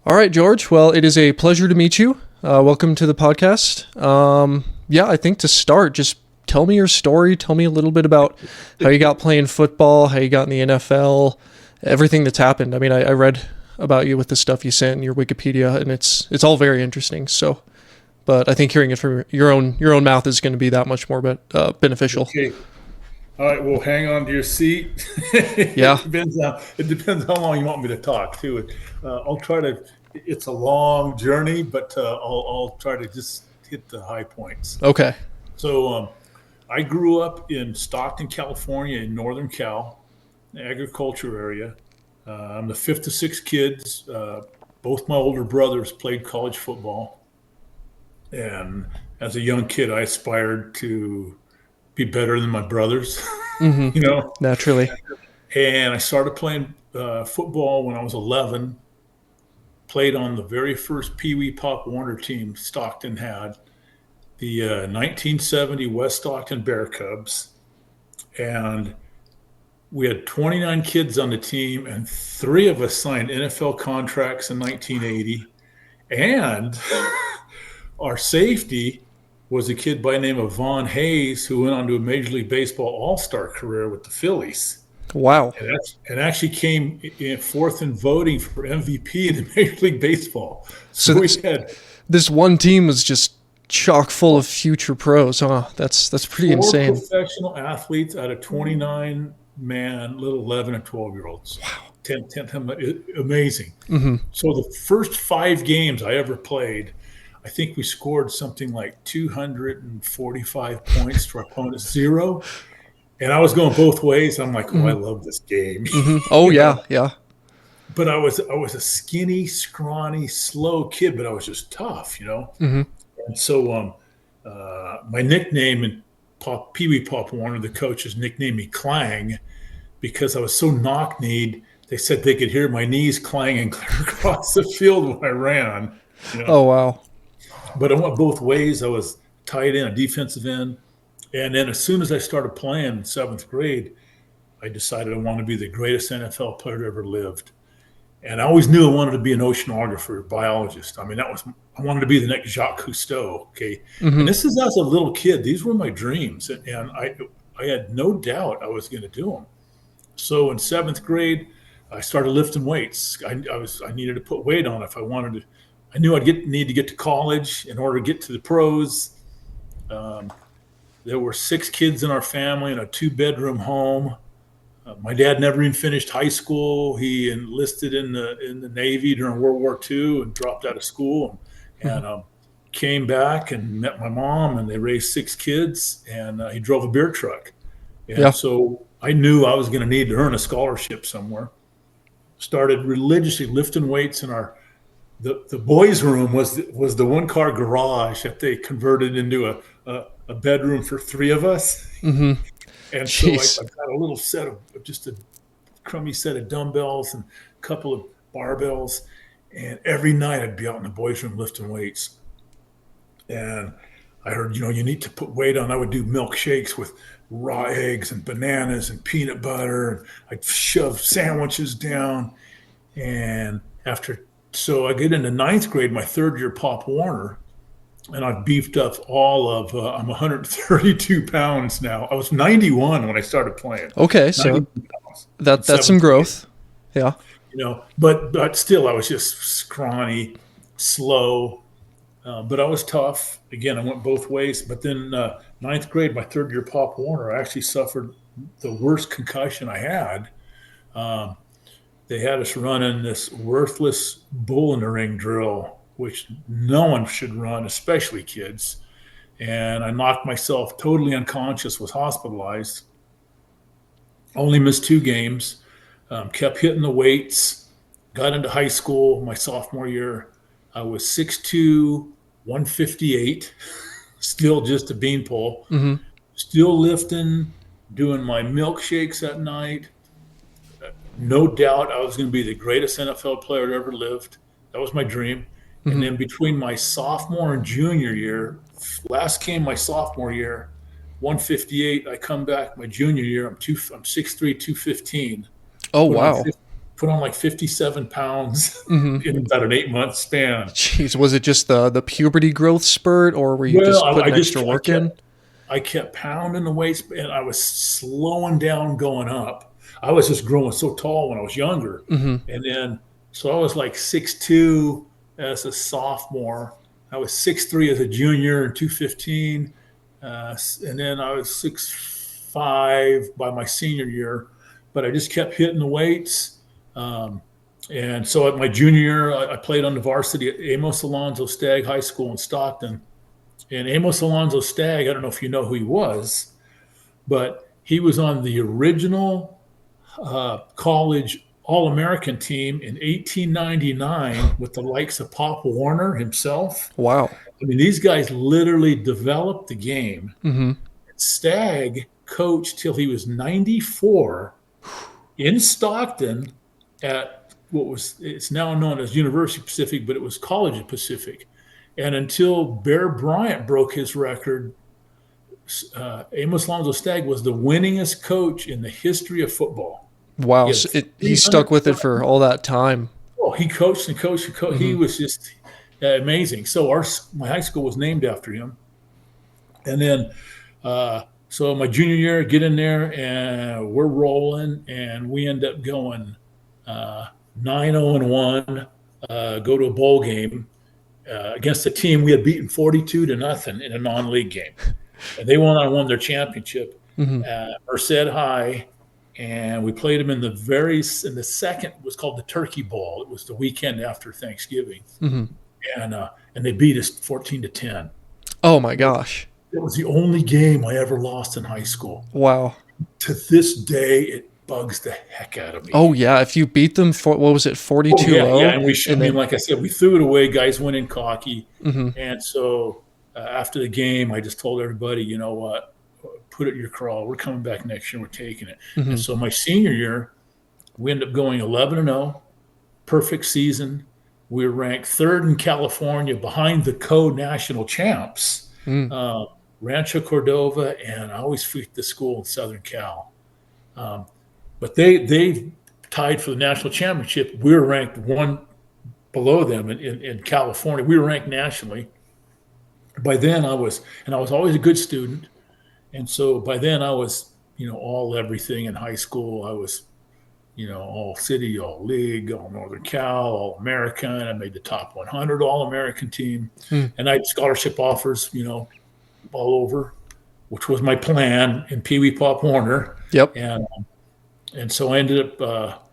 All right, George. Well, it is a pleasure to meet you. Welcome to the podcast. I think to start, just tell me your story. Tell me a little bit about how you got playing football, how you got in the NFL, everything that's happened. I mean, I read about you with the stuff you sent in your Wikipedia, and it's all very interesting. So, but I think hearing it from your own mouth is going to be that much more beneficial. Okay. All right. Well, hang on to your seat. Yeah. It depends how long you want me to talk too. I'll try to. It's a long journey, but I'll try to just hit the high points. Okay. So I grew up in Stockton, California, in Northern Cal, agriculture area. I'm the fifth of six kids. Both my older brothers played college football, and as a young kid, I aspired to be better than my brothers. Mm-hmm. you know. Naturally. And I started playing football when I was 11. Played on the very first Pee Wee Pop Warner team Stockton had, the 1970 West Stockton Bear Cubs. And we had 29 kids on the team, and three of us signed NFL contracts in 1980. And our safety was a kid by the name of Vaughn Hayes, who went on to a Major League Baseball All-Star career with the Phillies. Wow. And actually came in fourth in voting for MVP in Major League Baseball. So we this, had this one team was just chock full of future pros, huh? That's pretty four insane. professional athletes out of 29 man, little 11 and 12-year-olds. Wow. 10, amazing. Mm-hmm. So the first 5 games I ever played, I think we scored something like 245 points to our opponent's 0. And I was going both ways. I'm like, I love this game. Mm-hmm. Oh yeah, yeah. But I was a skinny, scrawny, slow kid, but I was just tough. Mm-hmm. And so my nickname in Pee Wee Pop Warner, the coaches nicknamed me Clang because I was so knock-kneed. They said they could hear my knees clanging clear across the field when I ran. Oh wow. But I went both ways. I was tight end, a defensive end. And then as soon as I started playing in 7th grade, I decided I wanted to be the greatest NFL player that ever lived. And I always knew I wanted to be an oceanographer, biologist. I mean, I wanted to be the next Jacques Cousteau. Okay. Mm-hmm. And this is as a little kid. These were my dreams. And I had no doubt I was going to do them. So in 7th grade, I started lifting weights. I needed to put weight on if I wanted to. I knew need to get to college in order to get to the pros. There were 6 kids in our family in a 2-bedroom home. My dad never even finished high school. He enlisted in the Navy during World War II and dropped out of school and came back and met my mom, and they raised 6 kids, and he drove a beer truck. And Yeah. so I knew I was going to need to earn a scholarship somewhere. Started religiously lifting weights in the boys' room was the 1-car garage that they converted into a bedroom for 3 of us. Mm-hmm. And Jeez. so I got a little set of just a crummy set of dumbbells and a couple of barbells. And every night I'd be out in the boys' room lifting weights. And I heard, you need to put weight on. I would do milkshakes with raw eggs and bananas and peanut butter. I'd shove sandwiches down. And so I get into 9th grade, my 3rd year Pop Warner, and I've beefed up I'm 132 pounds now. I was 91 when I started playing. Okay, so that's some growth. Yeah. But still, I was just scrawny, slow, but I was tough. Again, I went both ways. But then 9th grade, my 3rd year Pop Warner, I actually suffered the worst concussion I had. They had us running this worthless bull in the ring drill, which no one should run, especially kids. And I knocked myself totally unconscious, was hospitalized. Only missed 2 games, kept hitting the weights, got into high school my sophomore year. I was 6'2", 158, still just a beanpole, Mm-hmm. still lifting, doing my milkshakes at night. No doubt I was going to be the greatest NFL player that ever lived. That was my dream. Mm-hmm. And then between my sophomore and junior year, last came my sophomore year, 158. I come back my junior year, I'm 6'3", 215. Oh, Put on wow. put on like 57 pounds Mm-hmm. in about an 8-month span. Jeez, was it just the puberty growth spurt, or were you Well, just putting extra work in? I kept pounding the weights, and I was slowing down going up. I was just growing so tall when I was younger, Mm-hmm. and then so I was like 6'2" as a sophomore. I was 6'3" as a junior and 215, and then I was 6'5" by my senior year. But I just kept hitting the weights. Um, and so at my junior year, I played on the varsity at Amos Alonzo Stagg High School in Stockton. And Amos Alonzo Stagg, I don't know if you know who he was, but he was on the original college All-American team in 1899 with the likes of Pop Warner himself. Wow. I mean, these guys literally developed the game. Mm-hmm. Stagg coached till he was 94 in Stockton at it's now known as University Pacific, but it was College Pacific. And until Bear Bryant broke his record, Amos Alonzo Stagg was the winningest coach in the history of football. Wow. So he stuck with it for all that time. Oh, he coached and coached and coached. Mm-hmm. He was just amazing. So my high school was named after him. And then, so my junior year, get in there and we're rolling, and we end up going 9-0-1, go to a bowl game against a team we had beaten 42-0 in a non-league game. And they won their championship, Mm-hmm. Merced High, and we played them in the second was called the Turkey Bowl. It was the weekend after Thanksgiving, Mm-hmm. and they beat us 14-10. Oh my gosh. It was the only game I ever lost in high school. Wow. To this day, it bugs the heck out of me. Oh yeah, if you beat them for what was it, 42-0? Yeah, and like I said, we threw it away. Guys went in cocky, Mm-hmm. and so after the game, I just told everybody, you know what, put it in your crawl. We're coming back next year. We're taking it. Mm-hmm. And so my senior year, we ended up going 11-0, perfect season. We were ranked third in California behind the co-national champs, Rancho Cordova, and I always forget the school in Southern Cal. But they tied for the national championship. We were ranked one below them in California. We were ranked nationally. By then I was always a good student. And so by then I was, all everything in high school. I was, all city, all league, all Northern Cal, all American. I made the top 100 all American team. And I had scholarship offers, all over, which was my plan in Pee Wee Pop Warner. Yep. And so I ended up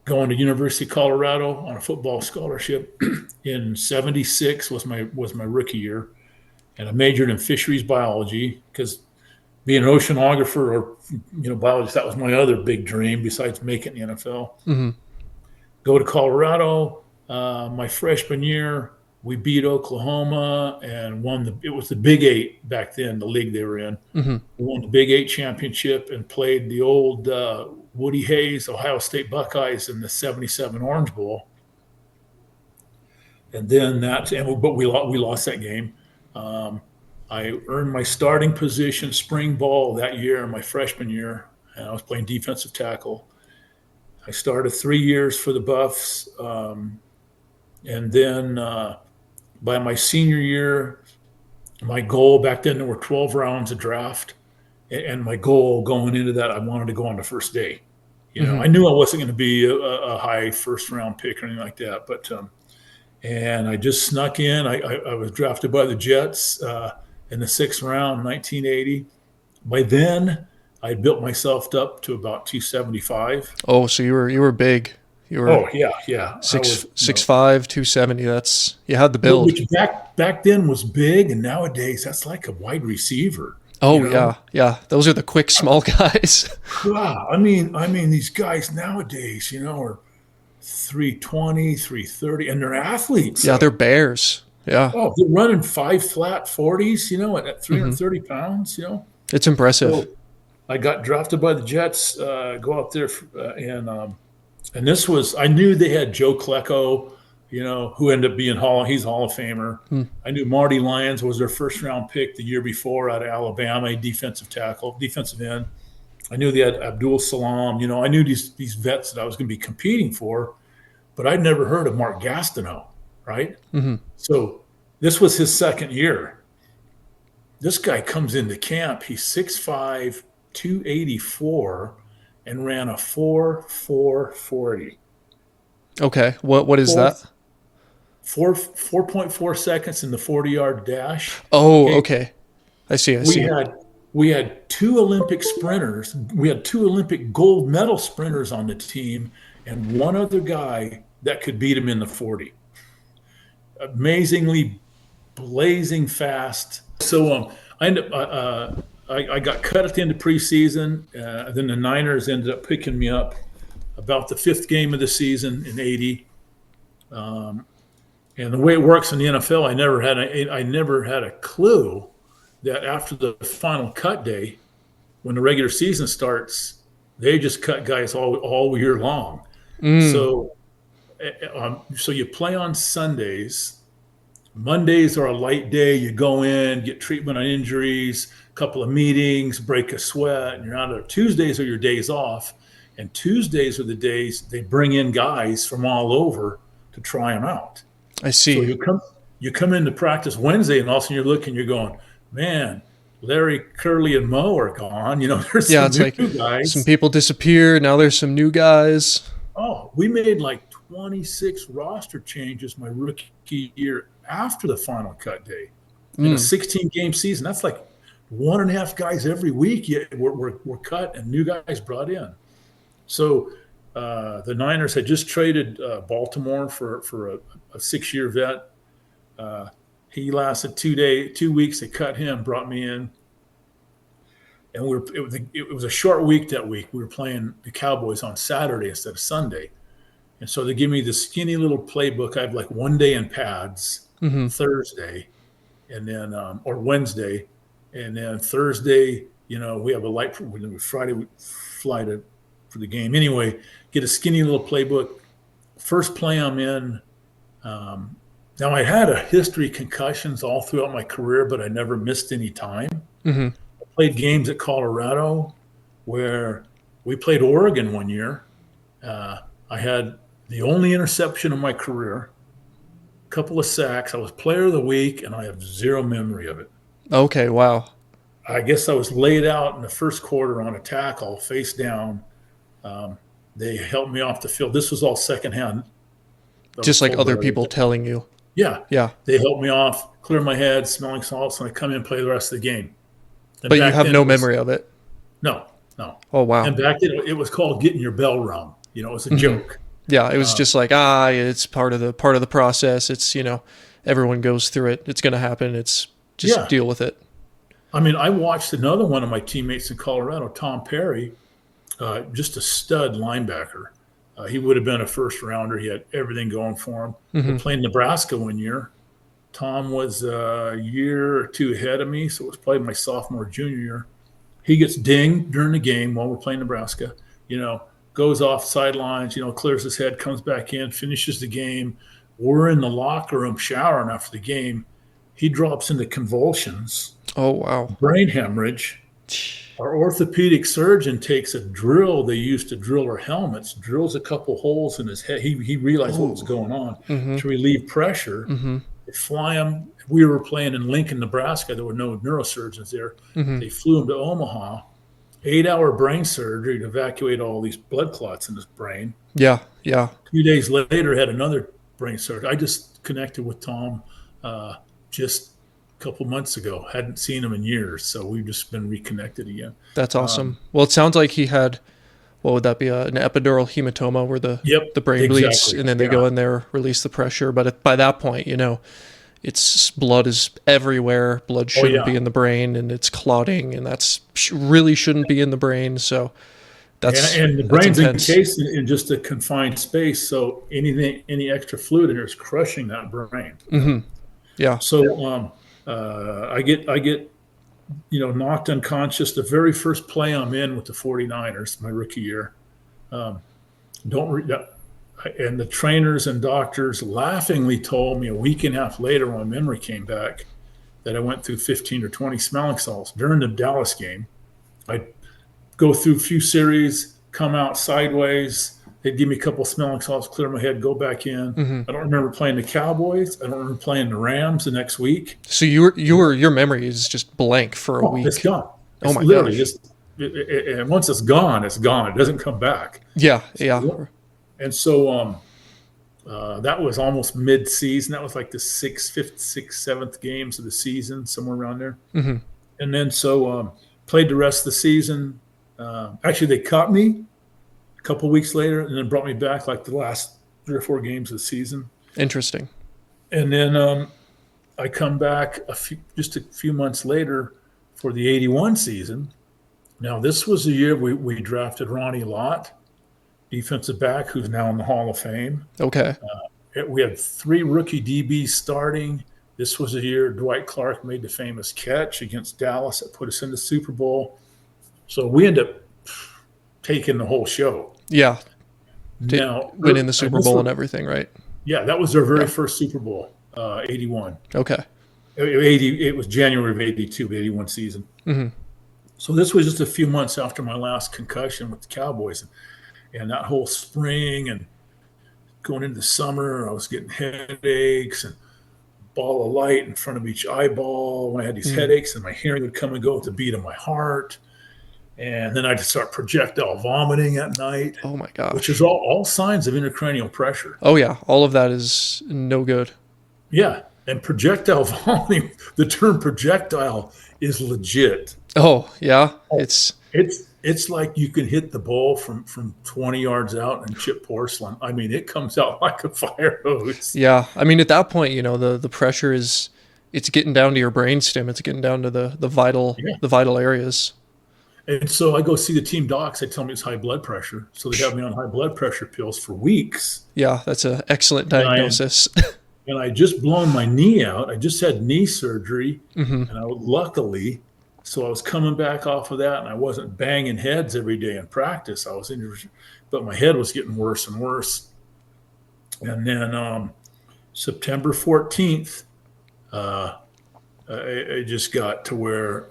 going to University of Colorado on a football scholarship in '76 was my rookie year, and I majored in fisheries biology because being an oceanographer or biologist, that was my other big dream besides making the NFL. Mm-hmm. Go to Colorado. My freshman year, we beat Oklahoma and won it was the Big Eight back then, the league they were in. Mm-hmm. We won the Big Eight championship and played the old Woody Hayes Ohio State Buckeyes in the '77 Orange Bowl. And then but we lost that game. I earned my starting position spring ball that year, my freshman year, and I was playing defensive tackle. I started 3 years for the Buffs, and then by my senior year, my goal back then, there were 12 rounds of draft, and my goal going into that, I wanted to go on the first day. I knew I wasn't going to be a high first round pick or anything like that, but and I just snuck in. I was drafted by the Jets in the 6th round, 1980. By then, I built myself up to about 275. Oh, so you were big. You were yeah. 6'5", 270. That's, you had the build. Which back then was big, and nowadays that's like a wide receiver. Oh yeah. Those are the quick small guys. Wow. I mean these guys nowadays, are 320, 330, and they're athletes. Yeah, they're bears. Yeah. Oh, they're running 5 flat 40s, at 330 pounds, It's impressive. So I got drafted by the Jets, go out there, and this was, I knew they had Joe Klecko, who ended up being he's a Hall of Famer. I knew Marty Lyons was their first round pick the year before out of Alabama, defensive end. I knew they had Abdul Salam. I knew these vets that I was going to be competing for, but I'd never heard of Mark Gastineau, right? Hmm. So this was his second year. This guy comes into camp. He's 6'5", 284, and ran a 4.40. Okay. What is Four, that? 4.4 seconds in the 40-yard dash. Oh, Okay. okay. I see. I We see. had we had two Olympic sprinters. We had two Olympic gold medal sprinters on the team, and one other guy that could beat him in the 40. Amazingly blazing fast. So I got cut at the end of preseason. Then the Niners ended up picking me up about the fifth game of the season in '80. And the way it works in the NFL, I never had a clue that after the final cut day, when the regular season starts, they just cut guys all year long. Mm, So you play on Sundays. Mondays are a light day. You go in, get treatment on injuries, a couple of meetings, break a sweat, and you're out of there. Tuesdays are your days off, and Tuesdays are the days they bring in guys from all over to try them out. I So see. you come into practice Wednesday, and all of a sudden you're looking, you're going, man, Larry, Curly, and Mo are gone. There's Yeah, some it's new like some guys. people disappear. Now there's some new guys. Oh, we made like 26 roster changes my rookie year after the final cut day. In a Mm, 16-game season, that's like 1.5 guys every week were cut and new guys brought in. So the Niners had just traded Baltimore for a 6-year vet. He lasted 2 weeks. They cut him, brought me in, and it was a short week that week. We were playing the Cowboys on Saturday instead of Sunday, and so they give me this skinny little playbook. I have like one day in pads, hmm. Thursday, and then or Wednesday, and then Thursday. We have a light. Friday we fly for the game. Anyway, get a skinny little playbook. First play I'm in. Now, I had a history of concussions all throughout my career, but I never missed any time. Hmm. I played games at Colorado where we played Oregon one year. I had the only interception of my career, a couple of sacks. I was player of the week, and I have zero memory of it. Okay. Wow. I guess I was laid out in the first quarter on a tackle, face down. They helped me off the field. This was all secondhand. I was Just like told other that people telling you. yeah, Yeah. they helped me off, clear my head, smelling salts, and I come in and play the rest of the game. And But you back have then no it was memory of it. no, no. Oh, wow. And back then it was called getting your bell rung. It was a Hmm. joke. Yeah. It was just like, it's part of the process. It's, everyone goes through it. It's going to happen. It's just Yeah. deal with it. I mean, I watched another one of my teammates in Colorado, Tom Perry, just a stud linebacker. He would have been a first rounder. He had everything going for him. We Hmm. played Nebraska one year. Tom was a year or two ahead of me, so it was probably my sophomore, junior year. He gets dinged during the game while we're playing Nebraska. Goes off sidelines. Clears his head, comes back in, finishes the game. We're in the locker room showering after the game. He drops into convulsions, Oh, wow. brain hemorrhage. Our orthopedic surgeon takes a drill they used to drill our helmets, drills a couple holes in his head. He realized what was going on Hmm. to relieve pressure. Hmm. They fly him. We were playing in Lincoln, Nebraska. There were no neurosurgeons there. Hmm. They flew him to Omaha. 8-hour brain surgery to evacuate all these blood clots in his brain. Yeah. Yeah. 2 days later, had another brain surgery. I just connected with Tom just a couple months ago. Hadn't seen him in years, so we've just been reconnected again. That's awesome. Well, it sounds like he had, what would that be? An epidural hematoma where Yep, the brain bleeds exactly. and then they go in there, release the pressure. But by that point, it's blood is everywhere. Blood shouldn't be in the brain and it's clotting and that's really shouldn't be in the brain. So And the that's brain's intense. encased in just a confined space, so any extra fluid in there is crushing that brain. Hmm. Yeah. So I get knocked unconscious the very first play I'm in with the 49ers, my rookie year. Don't re- And the trainers and doctors laughingly told me a week and a half later when my memory came back that I went through 15 or 20 smelling salts during the Dallas game. I go through a few series, come out sideways. They'd give me a couple smelling salts, clear my head, go back in. Hmm. I don't remember playing the Cowboys. I don't remember playing the Rams the next week. So your memory is just blank for a Oh, it's week. gone. Oh It's my literally gosh. just, and once it's gone, it's gone. It doesn't come back. Yeah, yeah. So, and so that was almost mid-season. That was like the fifth, sixth, seventh games of the season, somewhere around there. Hmm. And then played the rest of the season. Actually, they caught me a couple weeks later, and then brought me back like the last 3 or 4 games of the season. Interesting. And then I come back just a few months later for the '81 season. Now, this was the year we drafted Ronnie Lott, defensive back, who's now in the Hall of Fame. Okay. We had 3 rookie DBs starting. This was the year Dwight Clark made the famous catch against Dallas that put us in the Super Bowl. So we ended up taking the whole show. Yeah. Now, Winning the Super Bowl and everything, right? Yeah, that was their very Yeah. first Super Bowl, '81. Okay. It was January of '82, the '81 season. Hmm. So this was just a few months after my last concussion with the Cowboys, and that whole spring and going into the summer, I was getting headaches and ball of light in front of each eyeball when I had these Mm. headaches, and my hearing would come and go with the beat of my heart. And then I'd start projectile vomiting at night, Oh my which gosh. is all signs of intracranial pressure. Oh yeah. All of that is no good. Yeah. And projectile vomiting, the term projectile is legit. Oh yeah. Oh, It's it's like you can hit the ball from 20 yards out and chip porcelain. I mean, it comes out like a fire hose. yeah. I mean, at that point, the pressure is it's getting down to your brainstem. It's getting down to the Yeah. vital areas. And so I go see the team docs. They tell me it's high blood pressure. So they have me on high blood pressure pills for weeks. Yeah, that's an excellent And I diagnosis. and I just blown my knee out. I just had knee surgery, Hmm. and luckily, so I was coming back off of that, and I wasn't banging heads every day in practice. I was injured, but my head was getting worse and worse. And then September 14th, it just got to where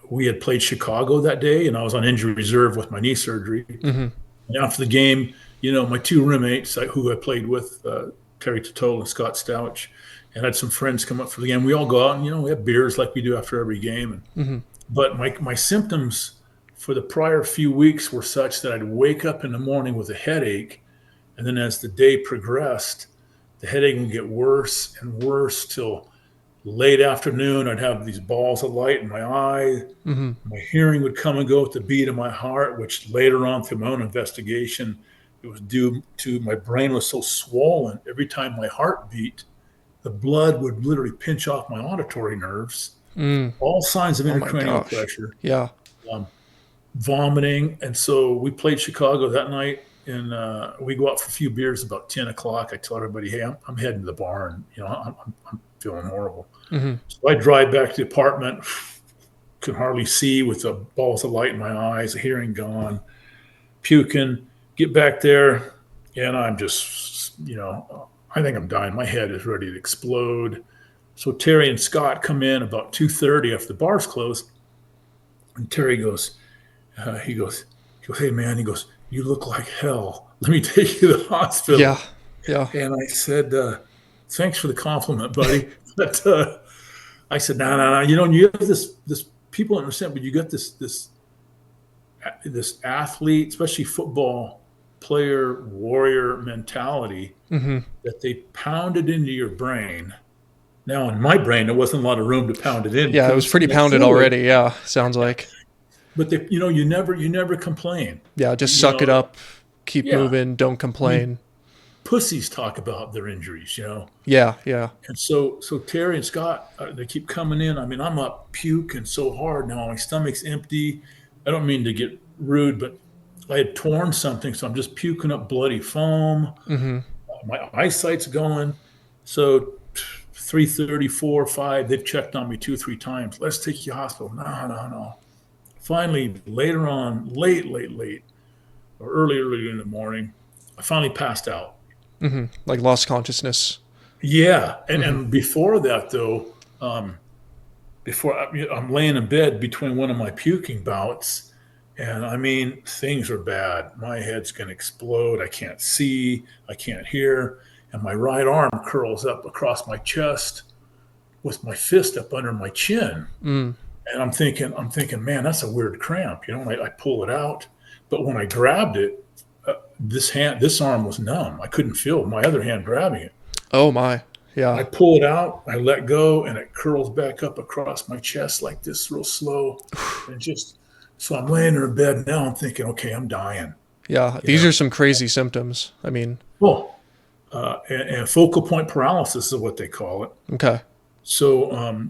we had played Chicago that day, and I was on injury reserve with my knee surgery. Hmm. And after the game, my 2 roommates who I played with, Terry Totola and Scott Stouch, and I had some friends come up for the game. We all go out and, we have beers like we do after every game. Hmm. But my symptoms for the prior few weeks were such that I'd wake up in the morning with a headache. And then as the day progressed, the headache would get worse and worse till late afternoon. I'd have these balls of light in my eye. Hmm. My hearing would come and go with the beat of my heart, which later on through my own investigation, it was due to my brain was so swollen. Every time my heart beat, the blood would literally pinch off my auditory nerves. Mm. All signs of Oh my intracranial gosh. pressure, Yeah. um, vomiting. And so we played Chicago that night, and we go out for a few beers about 10 o'clock. I tell everybody, hey, I'm heading to the barn. I'm feeling horrible. Hmm. So I drive back to the apartment, can hardly see with the balls of light in my eyes, the hearing gone, puking, get back there, and I'm just, I think I'm dying. My head is ready to explode. So Terry and Scott come in about 2:30 after the bars close, and Terry goes, he goes, hey man, he goes, you look like hell. Let me take you to the hospital. Yeah. Yeah. And I said, thanks for the compliment, buddy. But I said, no. You have this people don't understand, but you got this athlete, especially football player, warrior mentality Hmm. that they pounded into your brain. Now, in my brain, there wasn't a lot of room to pound it in. Yeah, it was pretty pounded already. Yeah, sounds like. But you never complain. Yeah, just suck it up, keep Yeah. moving, don't complain. Pussies talk about their injuries, Yeah, yeah. And so Terry and Scott, they keep coming in. I mean, I'm up puking so hard now. My stomach's empty. I don't mean to get rude, but I had torn something, so I'm just puking up bloody foam. Hmm. My eyesight's going. So 3:30, 4, 5, they've checked on me 2 or 3 times. Let's take you to the hospital. No. Finally, later on, late, or early in the morning, I finally passed out. Hmm. Like lost consciousness. Yeah, and Hmm. and before that though, before I'm laying in bed between one of my puking bouts. And I mean, things are bad. My head's going to explode. I can't see. I can't hear. And my right arm curls up across my chest with my fist up under my chin. Mm. And I'm thinking, man, that's a weird cramp. I pull it out. But when I grabbed it, this arm was numb. I couldn't feel my other hand grabbing it. Oh my. I Yeah. pull it out, I let go, and it curls back up across my chest like this, real slow. And so I'm laying in bed now. I'm thinking, okay, I'm dying. Yeah. You These know, are some crazy symptoms. I mean, well, and focal point paralysis is what they call it. okay. So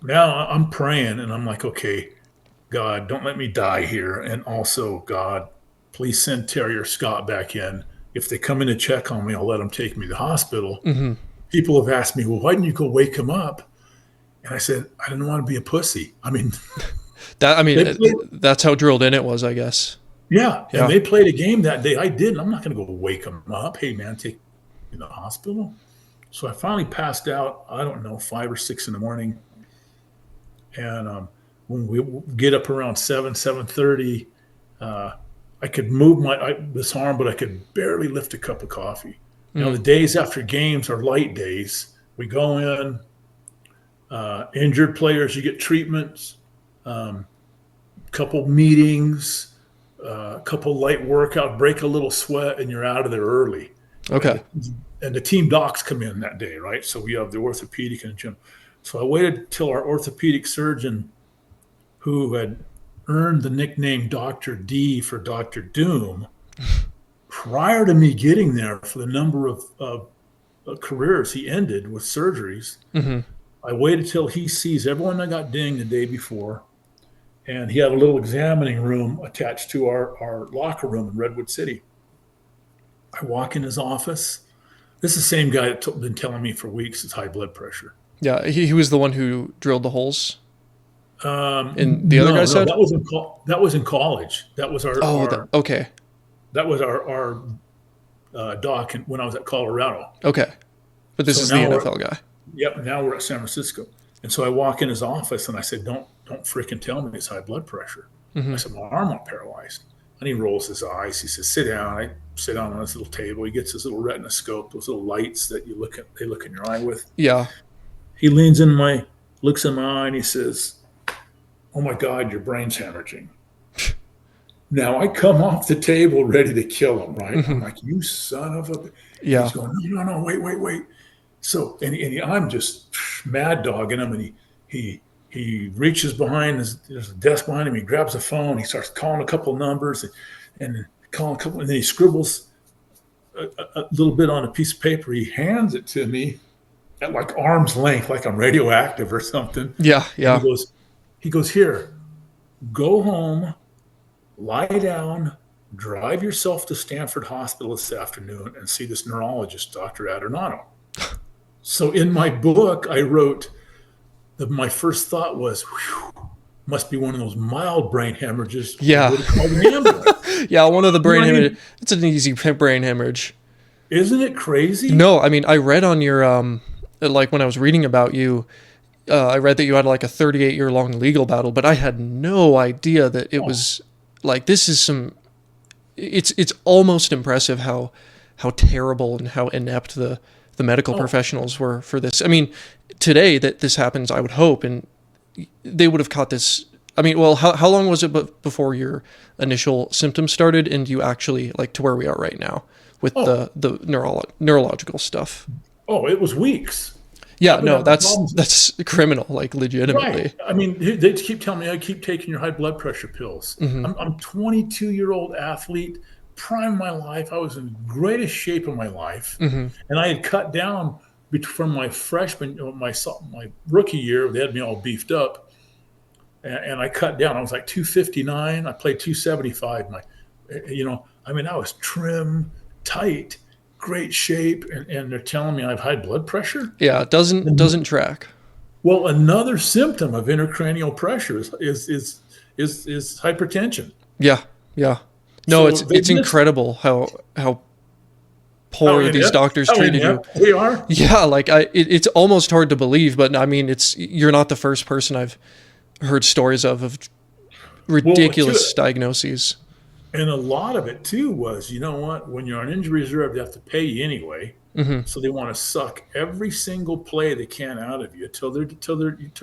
now I'm praying, and I'm like, okay, God, don't let me die here. And also, God, please send Terry or Scott back in. If they come in to check on me, I'll let them take me to the hospital. Hmm. People have asked me, well, why didn't you go wake him up? And I said, I didn't want to be a pussy. I mean, That, I mean, they played, that's how drilled in it was, I guess. yeah, and Yeah. they played a game that day. I didn't. I'm not going to go wake him up. Hey, man, take me to the hospital. So I finally passed out, I don't know, 5 or 6 in the morning. And when we get up around 7:30, I could move this arm, but I could barely lift a cup of coffee. The Mm. days after games are light days. We go in, injured players, you get treatments, couple meetings, couple light workout, break a little sweat, and you're out of there early. Okay. And the team docs come in that day, right? So we have the orthopedic and the gym. So I waited till our orthopedic surgeon, who had earned the nickname Dr. D for Dr. Doom, prior to me getting there for the number of careers he ended with surgeries. Hmm. I waited till he sees everyone that got dinged the day before. And he had a little examining room attached to our locker room in Redwood City. I walk in his office. This is the same guy that's been telling me for weeks it's high blood pressure. Yeah. He was the one who drilled the holes. And the other guy No, said, that was in college. That was oh, our okay. that was our doc when I was at Colorado. Okay. But this So is the now NFL guy. yep, now we're at San Francisco. And so I walk in his office and I said, don't freaking tell me it's high blood pressure. I Hmm. said, my arm not paralyzed. And he rolls his eyes. He says, sit down. I sit down on this little table. He gets his little retina-scope, those little lights that they look in your eye with. Yeah. He looks in my eye and he says, oh my God, your brain's hemorrhaging. Now I come off the table ready to kill him, right? I'm Hmm. like, you son of a. And Yeah. he's going, no, wait. So, I'm just mad dogging him, and he reaches behind, there's a desk behind him, he grabs a phone, he starts calling a couple of numbers, and calling a couple, and then he scribbles a little bit on a piece of paper. He hands it to me at like arm's length, like I'm radioactive or something. Yeah. And Yeah. he goes, here, go home, lie down, drive yourself to Stanford Hospital this afternoon and see this neurologist, Dr. Adornato. So in my book, I wrote that my first thought was, whew, must be one of those mild brain hemorrhages. Yeah. Would have called an ambulance. Yeah. One of the brain You know what I mean? hemorrhage. It's an easy brain hemorrhage. Isn't it crazy? No, I mean, I read on your, like when I was reading about you, I read that you had like a 38-year long legal battle, but I had no idea that it was like, this is it's almost impressive how terrible and how inept the medical professionals were for this. I mean, today that this happens, I would hope, and they would have caught this. I mean, well, how long was it before your initial symptoms started and you actually, like, to where we are right now with the neurological stuff? Oh, it was weeks. Yeah, I've no, been having problems. that's criminal, like legitimately. Right. I mean, they keep telling me I keep taking your high blood pressure pills. I'm 22-year-old athlete, prime of my life. I was in greatest shape of my life, and I had cut down from my freshman, my rookie year. They had me all beefed up, and I cut down. I was like 259. I played 275. I mean, I was trim, tight, great shape, and they're telling me I have high blood pressure. Yeah, it doesn't track. Well, another symptom of intracranial pressure is hypertension. Yeah, yeah. No, So it's incredible how How poor these inept? doctors How treated you. inept they are? Yeah, like it's almost hard to believe, but I mean, you're not the first person I've heard stories of Well, ridiculous diagnoses. and a lot of it too was, you know what? When you're on injury reserve, they have to pay you anyway. Hmm. So they want to suck every single play they can out of you till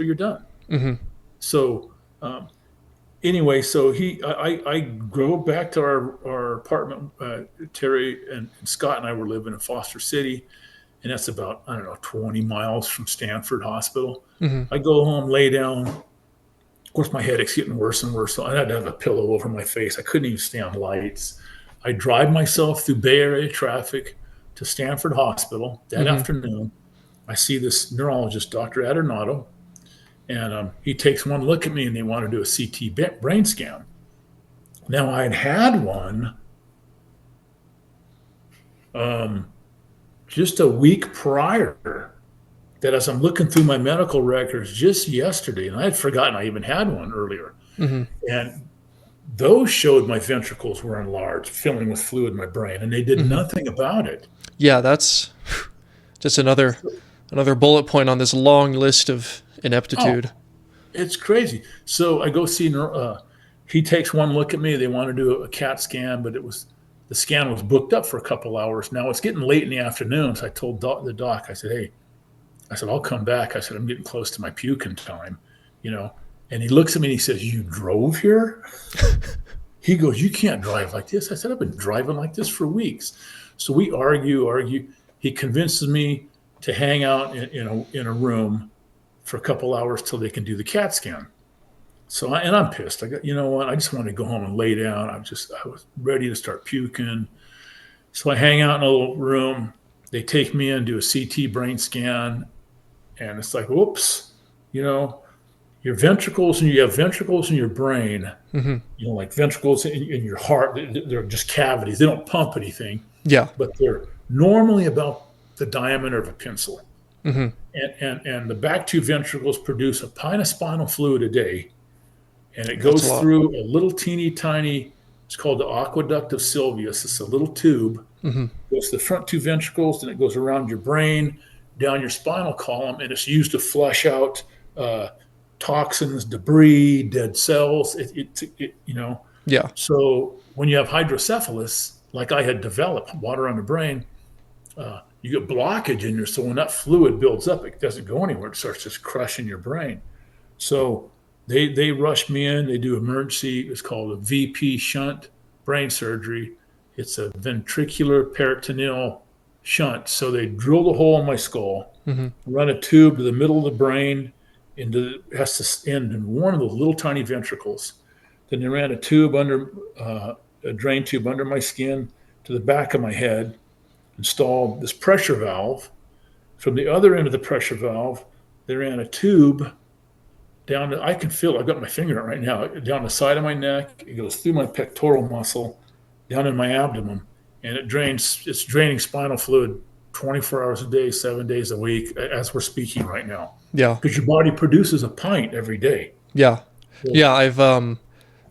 you're done. Hmm. So anyway, so I go back to our apartment. Terry and Scott and I were living in Foster City, and that's about, I don't know, 20 miles from Stanford Hospital. Hmm. I go home, lay down. Of course, my headache's getting worse and worse. So I had to have a pillow over my face. I couldn't even stand lights. I drive myself through Bay Area traffic to Stanford Hospital that Hmm. afternoon. I see this neurologist, Dr. Adornato, and he takes one look at me and they want to do a CT brain scan. Now, I'd had one um, just a week prior, that as I'm looking through my medical records just yesterday, and I had forgotten I even had one earlier, Hmm. and those showed my ventricles were enlarged, filling with fluid in my brain, and they did Hmm. nothing about it. Yeah, that's just another bullet point on this long list of Oh, ineptitude. it's crazy. So I go see, he takes one look at me. They want to do a CAT scan, but the scan was booked up for a couple hours. Now it's getting late in the afternoon. So I told the doc, I said, hey, I said, I'll come back. I said, I'm getting close to my puking time, you know. And he looks at me and he says, you drove here? He goes, you can't drive like this. I said, I've been driving like this for weeks. So we argue. He convinces me to hang out in a room for a couple hours till they can do the CAT scan. So and I'm pissed. I got, you know what? I just wanted to go home and lay down. I was ready to start puking. So I hang out in a little room. They take me in, do a CT brain scan, and it's like, whoops, you know, your ventricles, and you have ventricles in your brain, Hmm. like ventricles in your heart. They're just cavities. They don't pump anything, Yeah. but they're normally about the diameter of a pencil. Hmm. And the back two ventricles produce a pint of spinal fluid a day, and it That's a goes lot. through a little teeny tiny. It's called the aqueduct of Sylvius. It's a little tube. Hmm. It goes to the front two ventricles, then it goes around your brain, down your spinal column, and it's used to flush out uh, toxins, debris, dead cells. Yeah. So when you have hydrocephalus, like I had developed, water on the brain, you get blockage in there. So when that fluid builds up, it doesn't go anywhere. It starts just crushing your brain. So they rush me in. They do emergency. It's called a VP shunt brain surgery. It's a ventricular peritoneal shunt. So they drill the hole in my skull, Hmm. run a tube to the middle of the brain, it has to end in one of those little tiny ventricles. Then they ran a tube a drain tube under my skin to the back of my head, installed this pressure valve. From the other end of the pressure valve, they ran a tube down to, I can feel it, I've got my finger right now, down the side of my neck. It goes through my pectoral muscle, down in my abdomen, and it's draining spinal fluid 24 hours a day, 7 days a week, as we're speaking right now. Yeah. Because your body produces a pint every day. Yeah. So, Yeah.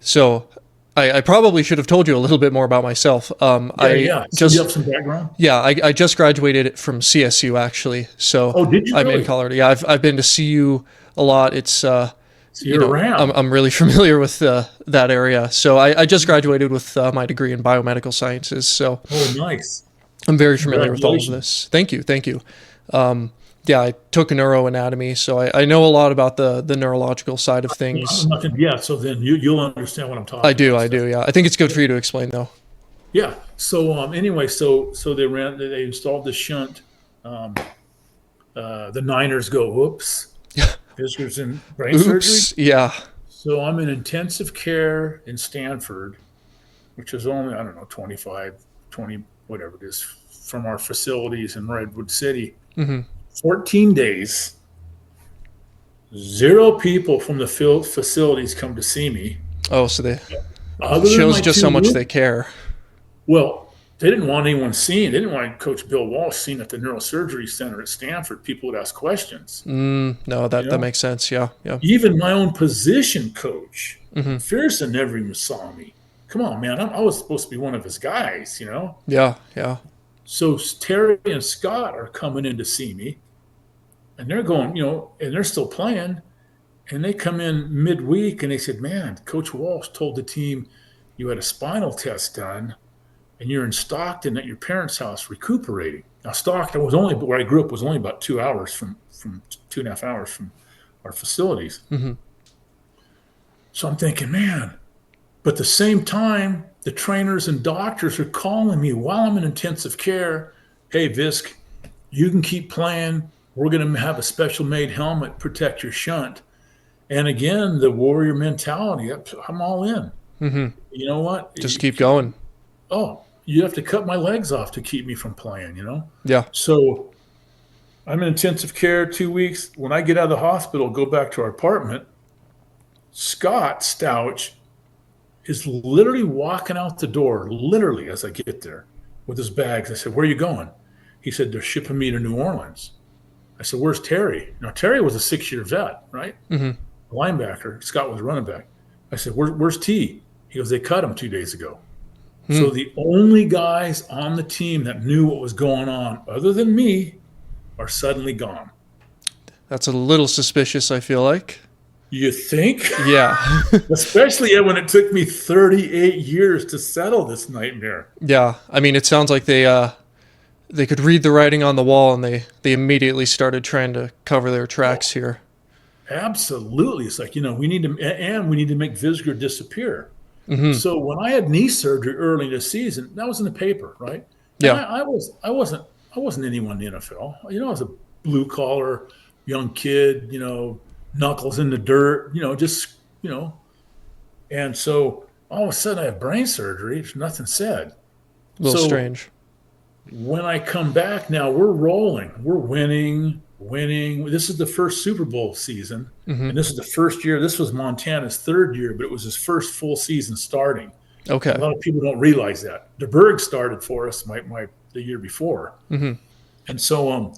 So I probably should have told you a little bit more about myself. yeah. So you have some background? Yeah, I just graduated from CSU actually. So Oh, did you I'm in really? Colorado. Yeah, I've been to CU a lot. It's, So you're around. I'm really familiar with that area. So I just graduated with my degree in biomedical sciences. So Oh, nice. I'm very familiar with all of Congratulations. this. Thank you. Thank you. Yeah, I took neuroanatomy, so I know a lot about the neurological side of things. Yeah. So then you'll understand what I'm I talking do. about. I do. Yeah. I think it's good for you to explain though. Yeah. So anyway, so they installed the shunt. Um, the Niners go, whoops, Visger's in brain surgery. Oops. Yeah. So I'm in intensive care in Stanford, which is only, I don't know, 20, whatever it is, from our facilities in Redwood City. Hmm. 14 days, zero people from the field facilities come to see me. Oh, so they Other than shows my just two how much room, they care. well, they didn't want anyone seen. They didn't want Coach Bill Walsh seen at the neurosurgery center at Stanford. People would ask questions. No, You that know, makes sense. Yeah. Yeah. even my own position coach, Hmm. McPherson, never even saw me. Come on, man. I was supposed to be one of his guys. Yeah. Yeah. So Terry and Scott are coming in to see me, and they're going, and they're still playing. And they come in midweek and they said, "Man, Coach Walsh told the team you had a spinal test done and you're in Stockton at your parents' house recuperating." Now, Stockton was only, where I grew up, was only about 2 hours from 2.5 hours from our facilities. Mm-hmm. So I'm thinking, man, but at the same time, the trainers and doctors are calling me while I'm in intensive care. "Hey, Visk, you can keep playing. We're going to have a special made helmet protect your shunt." And again, the warrior mentality, I'm all in. Mm-hmm. You know what? Just keep going. Oh, you have to cut my legs off to keep me from playing. Yeah. So I'm in intensive care 2 weeks. When I get out of the hospital, go back to our apartment, Scott Stouch is literally walking out the door, literally as I get there with his bags. I said, "Where are you going?" He said, "They're shipping me to New Orleans." I said, "Where's Terry?" Now, Terry was a 6-year vet, right? Mm-hmm. Linebacker. Scott was running back. I said, "Where's T?" He goes, "They cut him 2 days ago." So Mm. the only guys on the team that knew what was going on, other than me, are suddenly gone. That's a little suspicious, I feel like. You think? Yeah. Especially when it took me 38 years to settle this nightmare. Yeah. I mean, it sounds like they could read the writing on the wall, and they immediately started trying to cover their tracks here. Absolutely. It's like, we need to make Visger disappear. Mm-hmm. So when I had knee surgery early in the season, that was in the paper, right? And Yeah. I wasn't anyone in the NFL. I was a blue collar young kid, knuckles in the dirt, just, and so all of a sudden I have brain surgery. There's nothing said. A little So strange. when I come back now, we're rolling. We're winning. This is the first Super Bowl season. Mm-hmm. And this is the first year. This was Montana's third year, but it was his first full season starting. Okay. A lot of people don't realize that. DeBerg started for us the year before. Mm-hmm. And so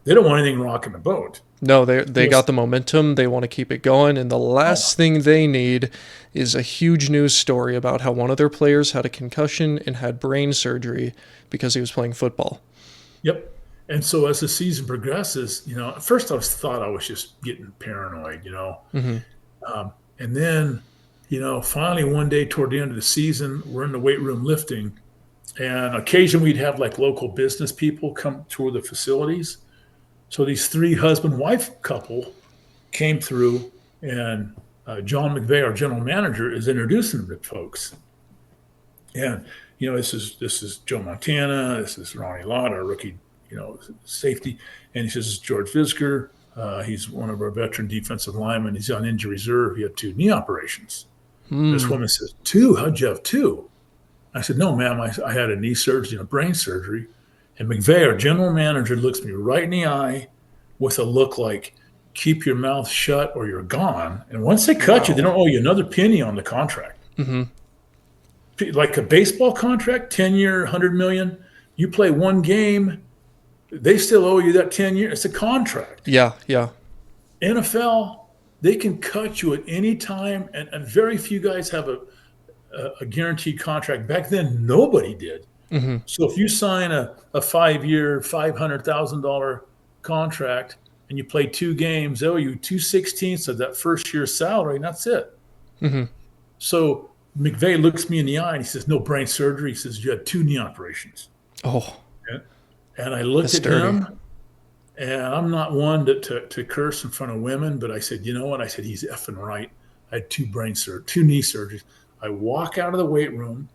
they don't want anything rocking the boat. No, they got the momentum. They want to keep it going. And the last thing they need is a huge news story about how one of their players had a concussion and had brain surgery because he was playing football. Yep. And so as the season progresses, at first thought I was just getting paranoid, Mm-hmm. And then, finally one day toward the end of the season, we're in the weight room lifting. And occasionally we'd have like local business people come tour the facilities. So these 3 husband-wife couple came through, and John McVeigh, our general manager, is introducing them to folks. And this is Joe Montana, this is Ronnie Lott, our rookie, safety, and he says, "This is George Visger. He's one of our veteran defensive linemen. He's on injury reserve. He had 2 knee operations." This woman says, "2? How'd you have 2?" I said, "No, ma'am, I had a knee surgery and a brain surgery." And McVeigh, our general manager, looks me right in the eye with a look like, "Keep your mouth shut or you're gone." And once they cut you, they don't owe you another penny on the contract. Mm-hmm. Like a baseball contract, 10-year, $100 million. You play one game, they still owe you that 10 years. It's a contract. Yeah, yeah. NFL, they can cut you at any time, and very few guys have a guaranteed contract. Back then, nobody did. Mm-hmm. So if you sign a 5-year, $500,000 contract and you play 2 games, they owe you 2/16 of that first year's salary, and that's it. Mm-hmm. So McVeigh looks me in the eye and he says, "No brain surgery." He says, "You had 2 knee operations." Oh, And I looked that's at dirty. him, and I'm not one to curse in front of women, but I said, "You know what?" I said, "He's effing right. I had 2 knee surgeries." I walk out of the weight room.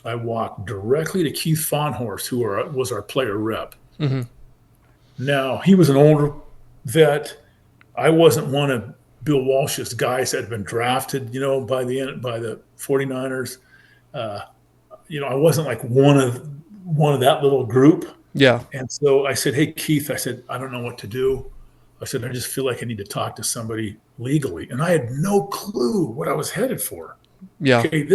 I walk directly to Keith Fonhorst, who was our player rep. Mm-hmm. Now, he was an older vet. I wasn't one of Bill Walsh's guys that had been drafted, by the 49ers. I wasn't like one of that little group. Yeah. And so I said, "Hey, Keith," I said, "I don't know what to do." I said, "I just feel like I need to talk to somebody legally." And I had no clue what I was headed for. Yeah. Okay,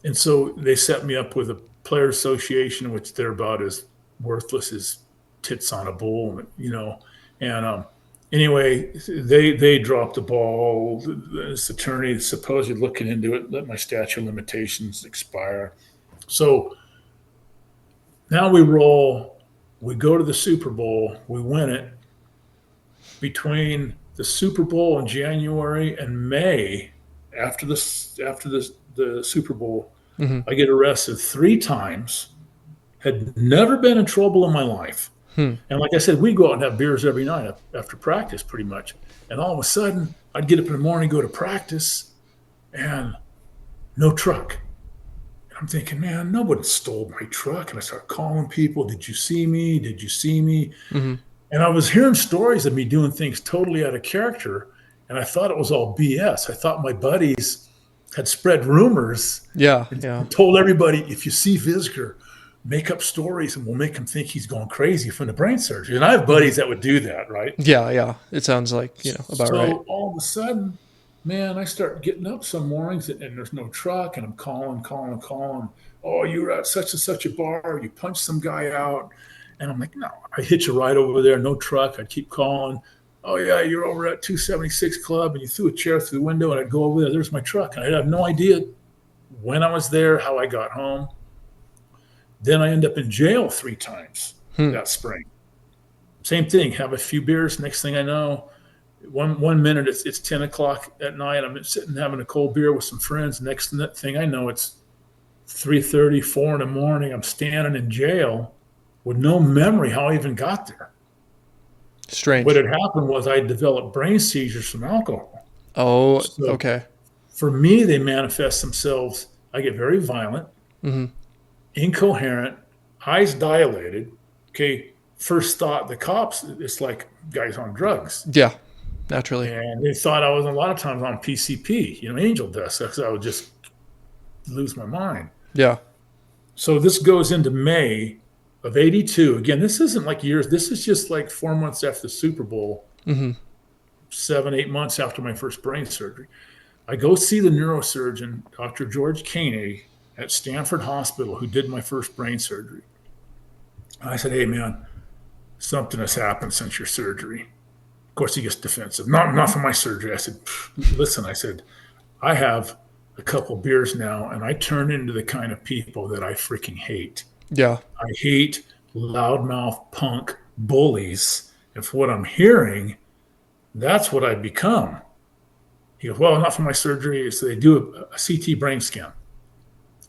and so they set me up with a player association, which they're about as worthless as tits on a bull, And anyway, they dropped the ball. This attorney is supposedly looking into it, let my statute of limitations expire. So Now we roll. We go to the Super Bowl. We win it. Between the Super Bowl in January and May, after the Super Bowl, Mm-hmm. I get arrested 3 times. Had never been in trouble in my life. Hmm. And like I said, we go out and have beers every night after practice, pretty much. And all of a sudden, I'd get up in the morning, go to practice, and no truck. And I'm thinking, man, nobody stole my truck. And I start calling people. Did you see me? Did you see me? Mm-hmm. And I was hearing stories of me doing things totally out of character. And I thought it was all BS. I thought my buddies had spread rumors Yeah. and Yeah. told everybody, if you see Visger, make up stories and we'll make him think he's going crazy from the brain surgery. And I have Mm-hmm. buddies that would do that, right? Yeah. Yeah. It sounds like, about right. So all of a sudden, man, I start getting up some mornings and there's no truck, and I'm calling. Oh, you were at such and such a bar. You punched some guy out. And I'm like, no, I hitch a ride over there, no truck. I'd keep calling. Oh, yeah, you're over at 276 Club, and you threw a chair through the window, and I'd go over there. There's my truck. And I'd have no idea when I was there, how I got home. Then I end up in jail 3 times Hmm. that spring. Same thing, have a few beers. Next thing I know, one minute it's 10 o'clock at night. I'm sitting having a cold beer with some friends. Next thing I know, it's 3:30, 4 in the morning. I'm standing in jail with no memory how I even got there. What Strange. had happened was I developed brain seizures from alcohol. Oh, So okay. for me, they manifest themselves. I get very violent, Mm-hmm. incoherent, eyes dilated. Okay, first thought the cops, it's like guys on drugs. Yeah. Naturally. And they thought I was a lot of times on PCP, angel dust. Because I would just lose my mind. Yeah. So this goes into May of '82. Again, this isn't like years. This is just like 4 months after the Super Bowl, Mm-hmm. 7, 8 months after my first brain surgery. I go see the neurosurgeon, Dr. George Koenig, at Stanford Hospital, who did my first brain surgery. I said, hey, man, something has happened since your surgery. Of course, he gets defensive. Not for my surgery. I said, listen, I said, I have a couple beers now, and I turn into the kind of people that I freaking hate. Yeah. I hate loudmouth punk bullies. And for what I'm hearing, that's what I've become. He goes, well, not for my surgery. So they do a CT brain scan.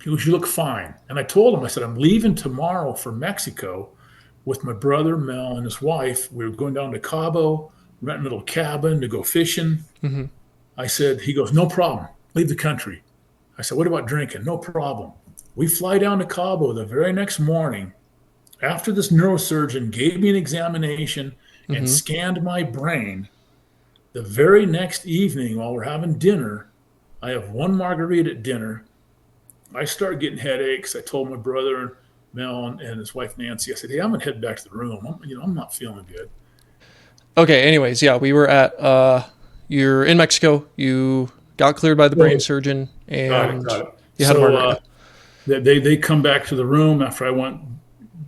He goes, you look fine. And I told him, I said, I'm leaving tomorrow for Mexico with my brother, Mel, and his wife. We were going down to Cabo, renting a little cabin to go fishing. Mm-hmm. I said, he goes, no problem. Leave the country. I said, what about drinking? No problem. We fly down to Cabo the very next morning after this neurosurgeon gave me an examination and Mm-hmm. scanned my brain. The very next evening, while we're having dinner, I have one margarita at dinner. I start getting headaches. I told my brother Mel and his wife Nancy, I said, hey, I'm gonna head back to the room. I'm not feeling good. Okay. Anyways, yeah, we were at you're in Mexico. You got cleared by the brain Well, surgeon, and got it. you had a So margarita. they come back to the room after I went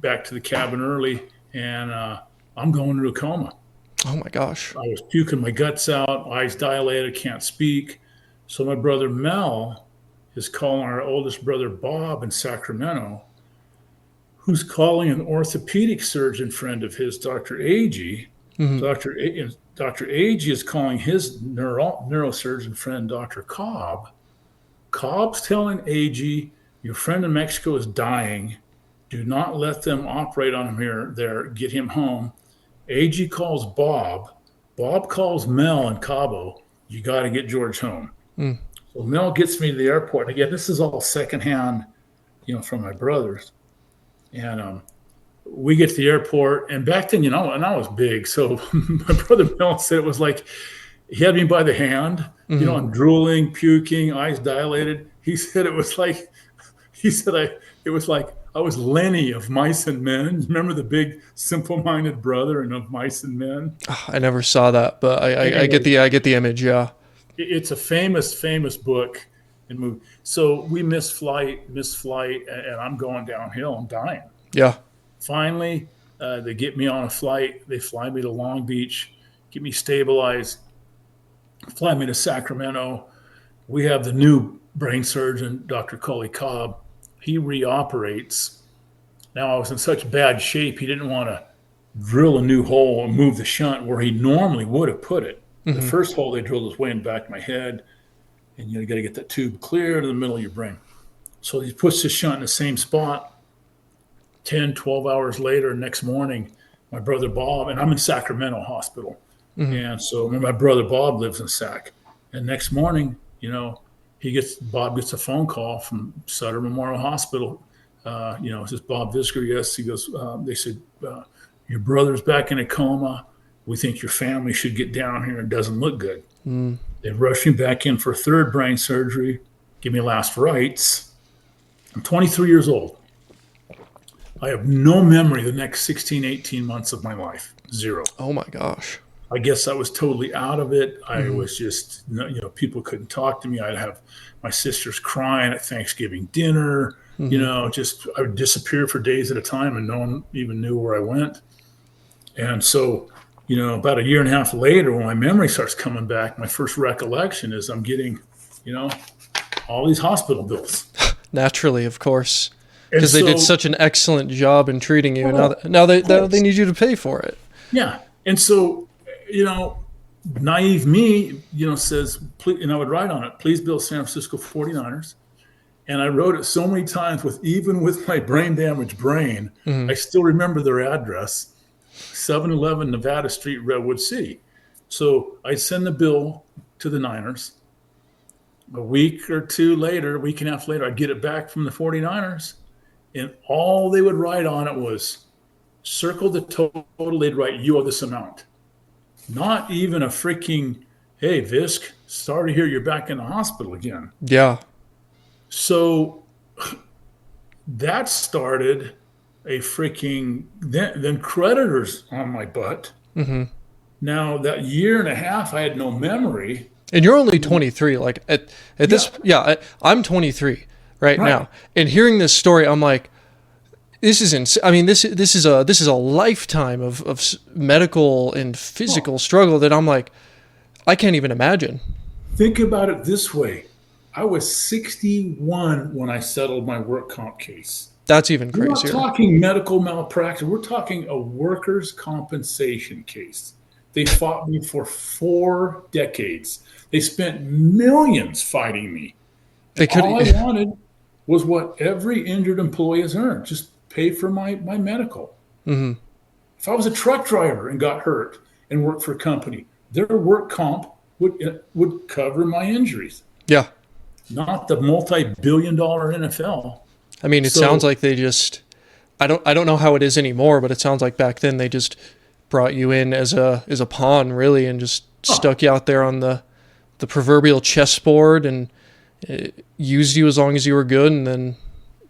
back to the cabin early, and I'm going into a coma. Oh my gosh. I was puking my guts out, eyes dilated, can't speak. So my brother Mel is calling our oldest brother Bob in Sacramento, who's calling an orthopedic surgeon friend of his, Dr. Agee. Mm-hmm. Dr. Agee is calling his neurosurgeon friend, Dr. Cobb. Cobb's telling Agee, your friend in Mexico is dying. Do not let them operate on him there. Get him home. Agee calls Bob. Bob calls Mel in Cabo. You got to get George home. Mm. So Mel gets me to the airport. And again, this is all secondhand, from my brothers. And we get to the airport. And back then, and I was big. So my brother Mel said it was like he had me by the hand. Mm-hmm. I'm drooling, puking, eyes dilated. He said it was like it was like I was Lenny of Mice and Men. Remember the big simple-minded brother and of Mice and Men? I never saw that, but I get Anyway, the image. Yeah. it's a famous book and movie. So we miss flight, and I'm going downhill. I'm dying. Yeah. Finally, they get me on a flight. They fly me to Long Beach, get me stabilized, fly me to Sacramento. We have the new brain surgeon, Dr. Coley Cobb. He reoperates. Now I was in such bad shape, he didn't want to drill a new hole and move the shunt where he normally would have put it. The Hmm. first hole they drilled was way in the back of my head, and you got to get that tube clear to the middle of your brain. So he puts the shunt in the same spot. 10, 12 hours later, next morning, my brother Bob, and I'm in Sacramento Hospital. Hmm. And so my brother Bob lives in Sac. And next morning, Bob gets a phone call from Sutter Memorial Hospital. It says Bob Visger. Yes, he goes. They said your brother's back in a coma. We think your family should get down here. It doesn't look good. Mm. They rushed me back in for a third brain surgery. Give me last rites. I'm 23 years old. I have no memory the next 16, 18 months of my life. Zero. Oh my gosh. I guess I was totally out of it. I Hmm. was just, people couldn't talk to me. I'd have my sisters crying at Thanksgiving dinner. Hmm. I would disappear for days at a time and no one even knew where I went. And so, about a year and a half later, when my memory starts coming back, my first recollection is I'm getting, all these hospital bills. Naturally, of course, And because they did so, such an excellent job in treating you. oh, Now of they course. need you to pay for it. Yeah. And so, naive me, says, please, and I would write on it, please build San Francisco 49ers. And I wrote it so many times even with my brain damaged brain, Hmm. I still remember their address, 711 Nevada Street, Redwood City. So I'd send the bill to the Niners. A week or two later, a week and a half later, I'd get it back from the 49ers. And all they would write on it was circle the total. They'd write, you owe this amount. Not even a freaking, hey, Visk, sorry to hear you're back in the hospital again. Yeah. So that started a freaking, then creditors on my butt. Hmm. Now, that year and a half, I had no memory. And you're only 23. Like at Yeah, this, yeah, I'm 23 right right. now. And hearing this story, I'm like, this is I mean, this is a lifetime of medical and Oh, physical struggle that I'm like, I can't even imagine. think about it this way. I was 61 when I settled my work comp case. That's even We're not crazier. talking medical malpractice. We're talking a workers' compensation case. They fought me for 4 decades. They spent millions fighting me. And They all I could. wanted was what every injured employee has earned, just pay for my medical. Hmm. If I was a truck driver and got hurt and worked for a company, their work comp would cover my injuries, Yeah. not the multi-billion-dollar NFL. I mean, it sounds So like they just. I don't know how it is anymore, but it sounds like back then they just brought you in as a pawn, really, and just oh, stuck you out there on the proverbial chessboard and used you as long as you were good, and then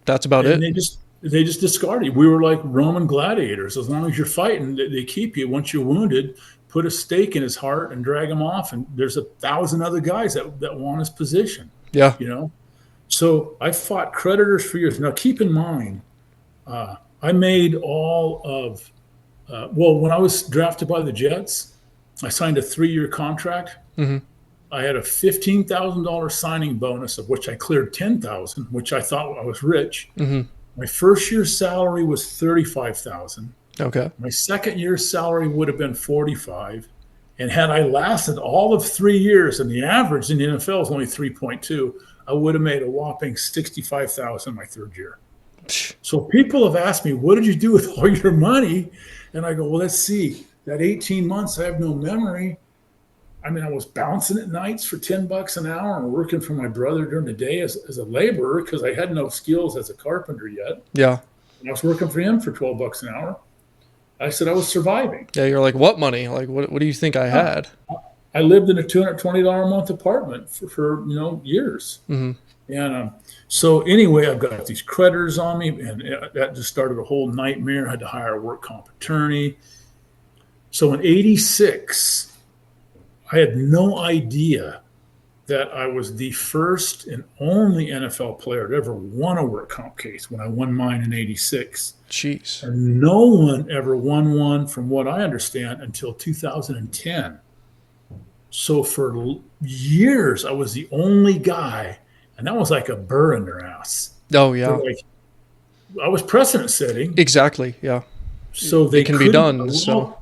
that's about and it. they just discarded you. We were like Roman gladiators. As long as you're fighting, they keep you. Once you're wounded, put a stake in his heart and drag him off. And there's 1,000 other guys that want his position. Yeah. You know. So I fought creditors for years. Now keep in mind, I made all of. When I was drafted by the Jets, I signed a 3-year contract. Hmm. I had a $15,000 signing bonus, of which I cleared 10,000, which I thought I was rich. Hmm. My first year's salary was 35,000. Okay. My second year's salary would have been 45. And had I lasted all of 3 years, and the average in the NFL is only 3.2, I would have made a whopping 65,000 my third year. Psh. So people have asked me, what did you do with all your money? And I go, well, let's see. That 18 months, I have no memory. I mean, I was bouncing at nights for $10 an hour and working for my brother during the day as a laborer because I had no skills as a carpenter yet. Yeah. And I was working for him for $12 an hour. I said I was surviving. Yeah. You're like, what money? Like, what do you think I Huh. had? I lived in a $220 a month apartment for years. Hmm. And so anyway, I've got these creditors on me, and that just started a whole nightmare. I had to hire a work comp attorney. So in '86, I had no idea that I was the first and only NFL player to ever won a work comp case when I won mine in '86. Jeez. And no one ever won one, from what I understand, until 2010. So for years, I was the only guy, and that was like a burr in their ass. Oh They're yeah. like, I was precedent setting, Exactly. Yeah. so It can be done. So,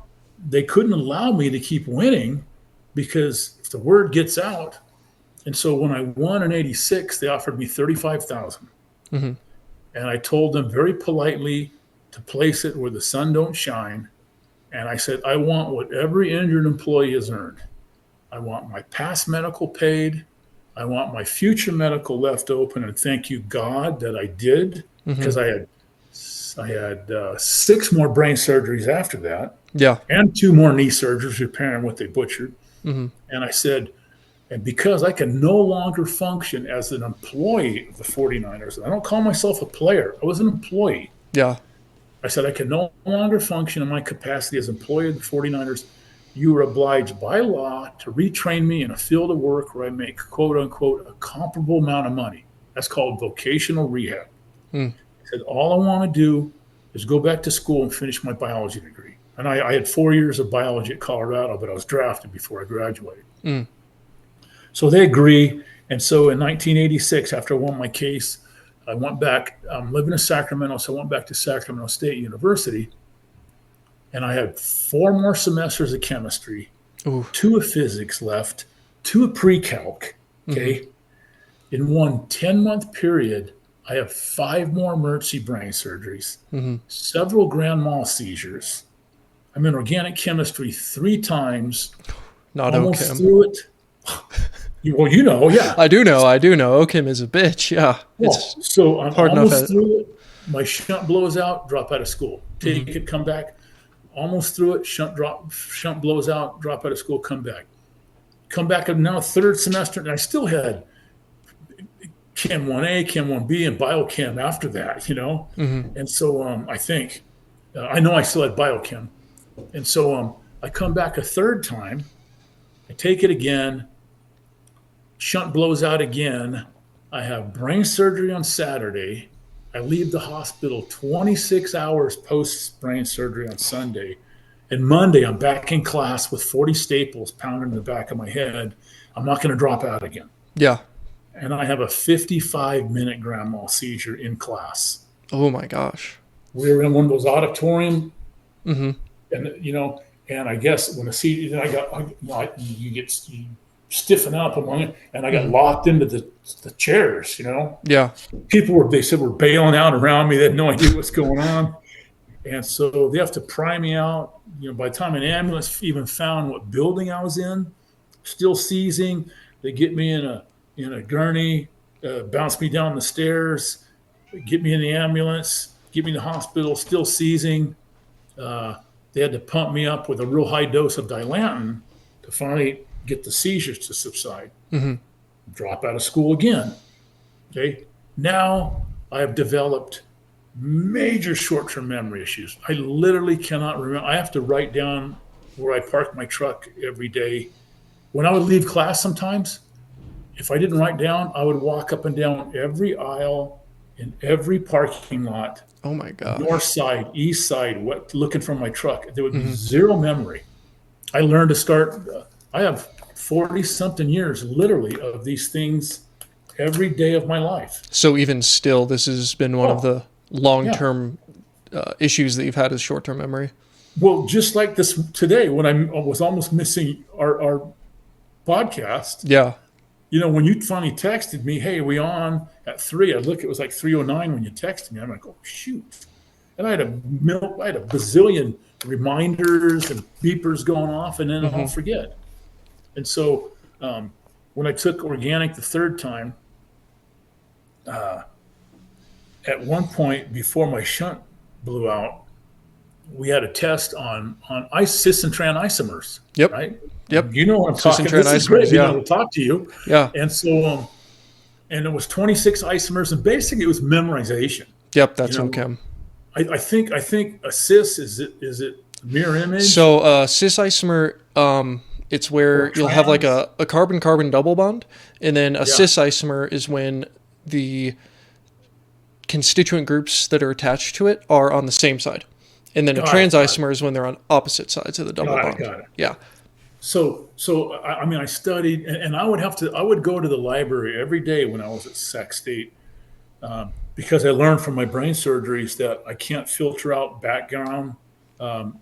they couldn't allow me to keep winning because if the word gets out. And so when I won in '86, they offered me 35,000, hmm and I told them very politely to place it where the sun don't shine. And I said, I want what every injured employee has earned. I want my past medical paid. I want my future medical left open, and thank you God that I did, hmm because I had 6 more brain surgeries after that, yeah. and 2 more knee surgeries repairing what they butchered. hmm And I said, and because I can no longer function as an employee of the 49ers, I don't call myself a player. I was an employee. Yeah. I said, I can no longer function in my capacity as employee of the 49ers. You are obliged by law to retrain me in a field of work where I make, quote unquote, a comparable amount of money. That's called vocational rehab. Mm. I said, all I want to do is go back to school and finish my biology degree. And I had 4 years of biology at Colorado, but I was drafted before I graduated. Mm. So they agree. And so in 1986, after I won my case, I went back. I'm living in Sacramento, so I went back to Sacramento State University, and I had 4 more semesters of chemistry, Ooh. 2 of physics left, 2 of pre-calc. Okay, in one 10-month period, I have 5 more emergency brain surgeries, several grand mal seizures. I'm in organic chemistry 3 times, Not almost Okim. through it. Well, yeah. I do know. Okim is a bitch. Yeah. Well, It's so I'm hard enough. almost through it. My shunt blows out, drop out of school. Take it, come back. Almost through it, shunt blows out, drop out of school, come back. Come back now 3rd semester, and I still had Chem 1A, Chem 1B, and Biochem after that, And so I know I still had Biochem. And so I come back a 3rd time. I take it again. Shunt blows out again. I have brain surgery on Saturday. I leave the hospital 26 hours post brain surgery on Sunday. And Monday, I'm back in class with 40 staples pounding in the back of my head. I'm not going to drop out again. Yeah. And I have a 55-minute grand mal seizure in class. Oh my gosh. We were in one of those auditorium, hmm and I guess when the seizure, you stiffen up among it, and I got locked into the chairs. Yeah. They said were bailing out around me. They had no idea what's going on, and so they have to pry me out. By the time an ambulance even found what building I was in, still seizing, they get me in a gurney, bounce me down the stairs, get me in the ambulance, get me in the hospital, still seizing. They had to pump me up with a real high dose of Dilantin to finally get the seizures to subside. Drop out of school again. Okay. Now I have developed major short-term memory issues. I literally cannot remember. I have to write down where I park my truck every day. When I would leave class sometimes, if I didn't write down, I would walk up and down every aisle in every parking lot. Oh my gosh. North side, east side, looking for my truck. There would be zero memory. I learned to start. I have 40-something years, literally, of these things every day of my life. So even still, this has been one of the long-term issues that you've had is short-term memory. Well, just like this today, when I was almost missing our podcast. Yeah. When you finally texted me, hey, are we on at 3? I look, it was like 3:09 when you texted me. I'm like, oh, shoot. And I had a bazillion reminders and beepers going off, and then I'll forget. And so when I took organic the 3rd time, at one point before my shunt blew out, we had a test on cis-and-tran isomers. Yep. Right? Yep. You know what I'm talking about. This is great. To talk to you. Yeah. And so, and it was 26 isomers, and basically it was memorization. Yep. That's okay. I think a cis is it mirror image? So cis isomer, it's where you'll have like a carbon-carbon double bond, and then a cis isomer is when the constituent groups that are attached to it are on the same side. And then a trans isomer is when they're on opposite sides of the double bond. Got it. Yeah. So I studied, and I would go to the library every day when I was at Sac State, because I learned from my brain surgeries that I can't filter out background um,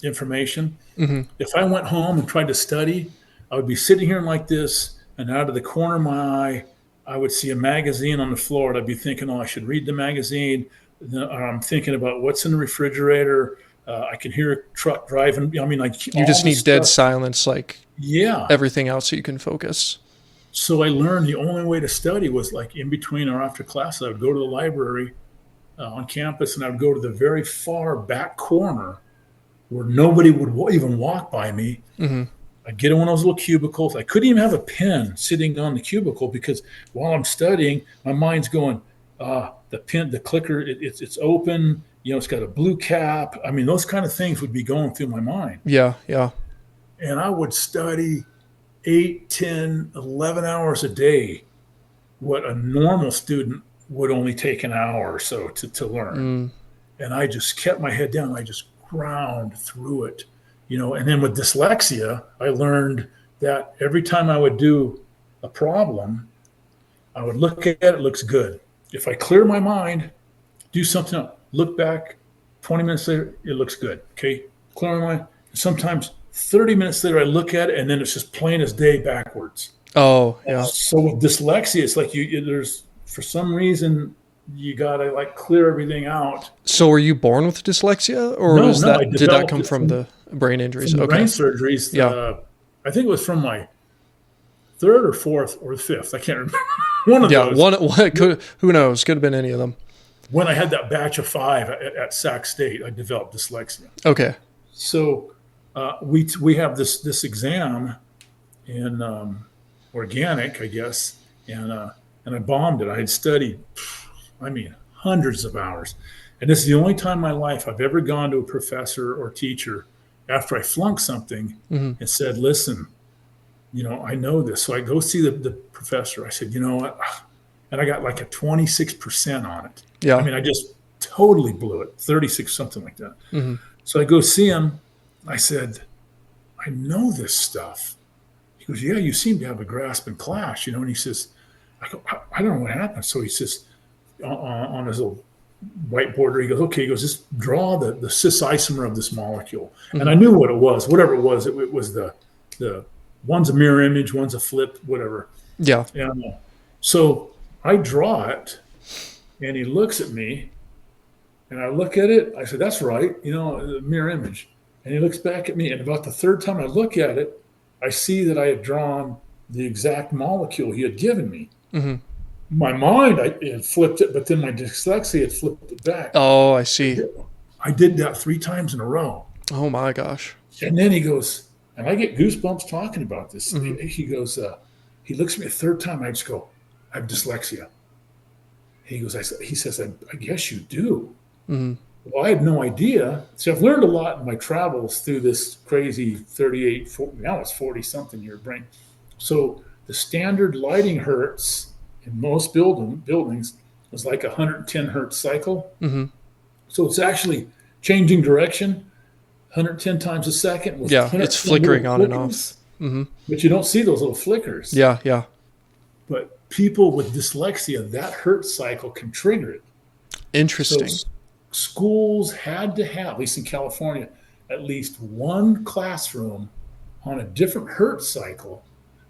information. Hmm. If I went home and tried to study, I would be sitting here like this, and out of the corner of my eye, I would see a magazine on the floor, and I'd be thinking, "Oh, I should read the magazine." Or I'm thinking about what's in the refrigerator. I can hear a truck driving. I mean, like You all just this need dead stuff. silence, like Yeah. everything else, so you can focus. So I learned the only way to study was like in between or after class. I would go to the library on campus, and I would go to the very far back corner where nobody would even walk by me. Hmm. I'd get in one of those little cubicles. I couldn't even have a pen sitting on the cubicle because while I'm studying, my mind's going, the pen, the clicker, it's open. You know, it's got a blue cap. I mean, those kind of things would be going through my mind. Yeah, yeah. And I would study 8, 10, 11 hours a day, what a normal student would only take an hour or so to learn. Mm. And I just kept my head down. I just ground through it, you know. And then with dyslexia, I learned that every time I would do a problem, I would look at it, it looks good. If I clear my mind, do something else, look back, 20 minutes later, it looks good. Okay, clear my mind. Sometimes 30 minutes later, I look at it, and then it's just plain as day backwards. Oh, yeah. So with dyslexia, it's like there's for some reason you gotta like clear everything out. So were you born with dyslexia, or No, was no, I did that developed come it from the brain injuries? from the Okay. brain surgeries. Yeah. I think it was from my third or fourth or fifth. I can't remember. One of Yeah, those. one could, who knows? Could have been any of them. When I had that batch of 5 at Sac State, I developed dyslexia. Okay. So we have this exam in organic, I guess, and I bombed it. I had studied, I mean, hundreds of hours, and this is the only time in my life I've ever gone to a professor or teacher after I flunked something Hmm. and said, "Listen, you know, I know this." So I go see the professor. I said, "You know what?" And I got like a 26% on it. I Yeah. mean, I just totally blew it, 36, something like that. Hmm. So I go see him. I said, "I know this stuff." He goes, "Yeah, you seem to have a grasp in class, you know." And he says, "I go, I don't know what happened." So he says, on his little whiteboard, he goes, "Okay," he goes, "just draw the cis isomer of this molecule." And Hmm. I knew what it was, whatever it was. It was the one's a mirror image, one's a flip, whatever. Yeah. And so I draw it, and he looks at me, and I look at it. I said, "That's right, you know, the mirror image." And he looks back at me, and about the third time I look at it, I see that I had drawn the exact molecule he had given me. Hmm. My mind, I had flipped it, but then my dyslexia had flipped it back. Oh, I see. I did that 3 times in a row. Oh my gosh. And then he goes, and I get goosebumps talking about this. Hmm. He goes, he looks at me a third time. I just go, "I have dyslexia." He goes, he says, I guess you do." Hmm. Well, I had no idea. So I've learned a lot in my travels through this crazy 38, 40, now it's 40 something year brain. So the standard lighting hertz in most buildings is like a 110 hertz cycle. Hmm. So it's actually changing direction 110 times a second with Yeah, it's 110 flickering little on and flickers, off. Hmm. but you don't see those little flickers. Yeah, yeah. But people with dyslexia, that hertz cycle can trigger it. So Interesting. schools had to have, at least in California, at least one classroom on a different hertz cycle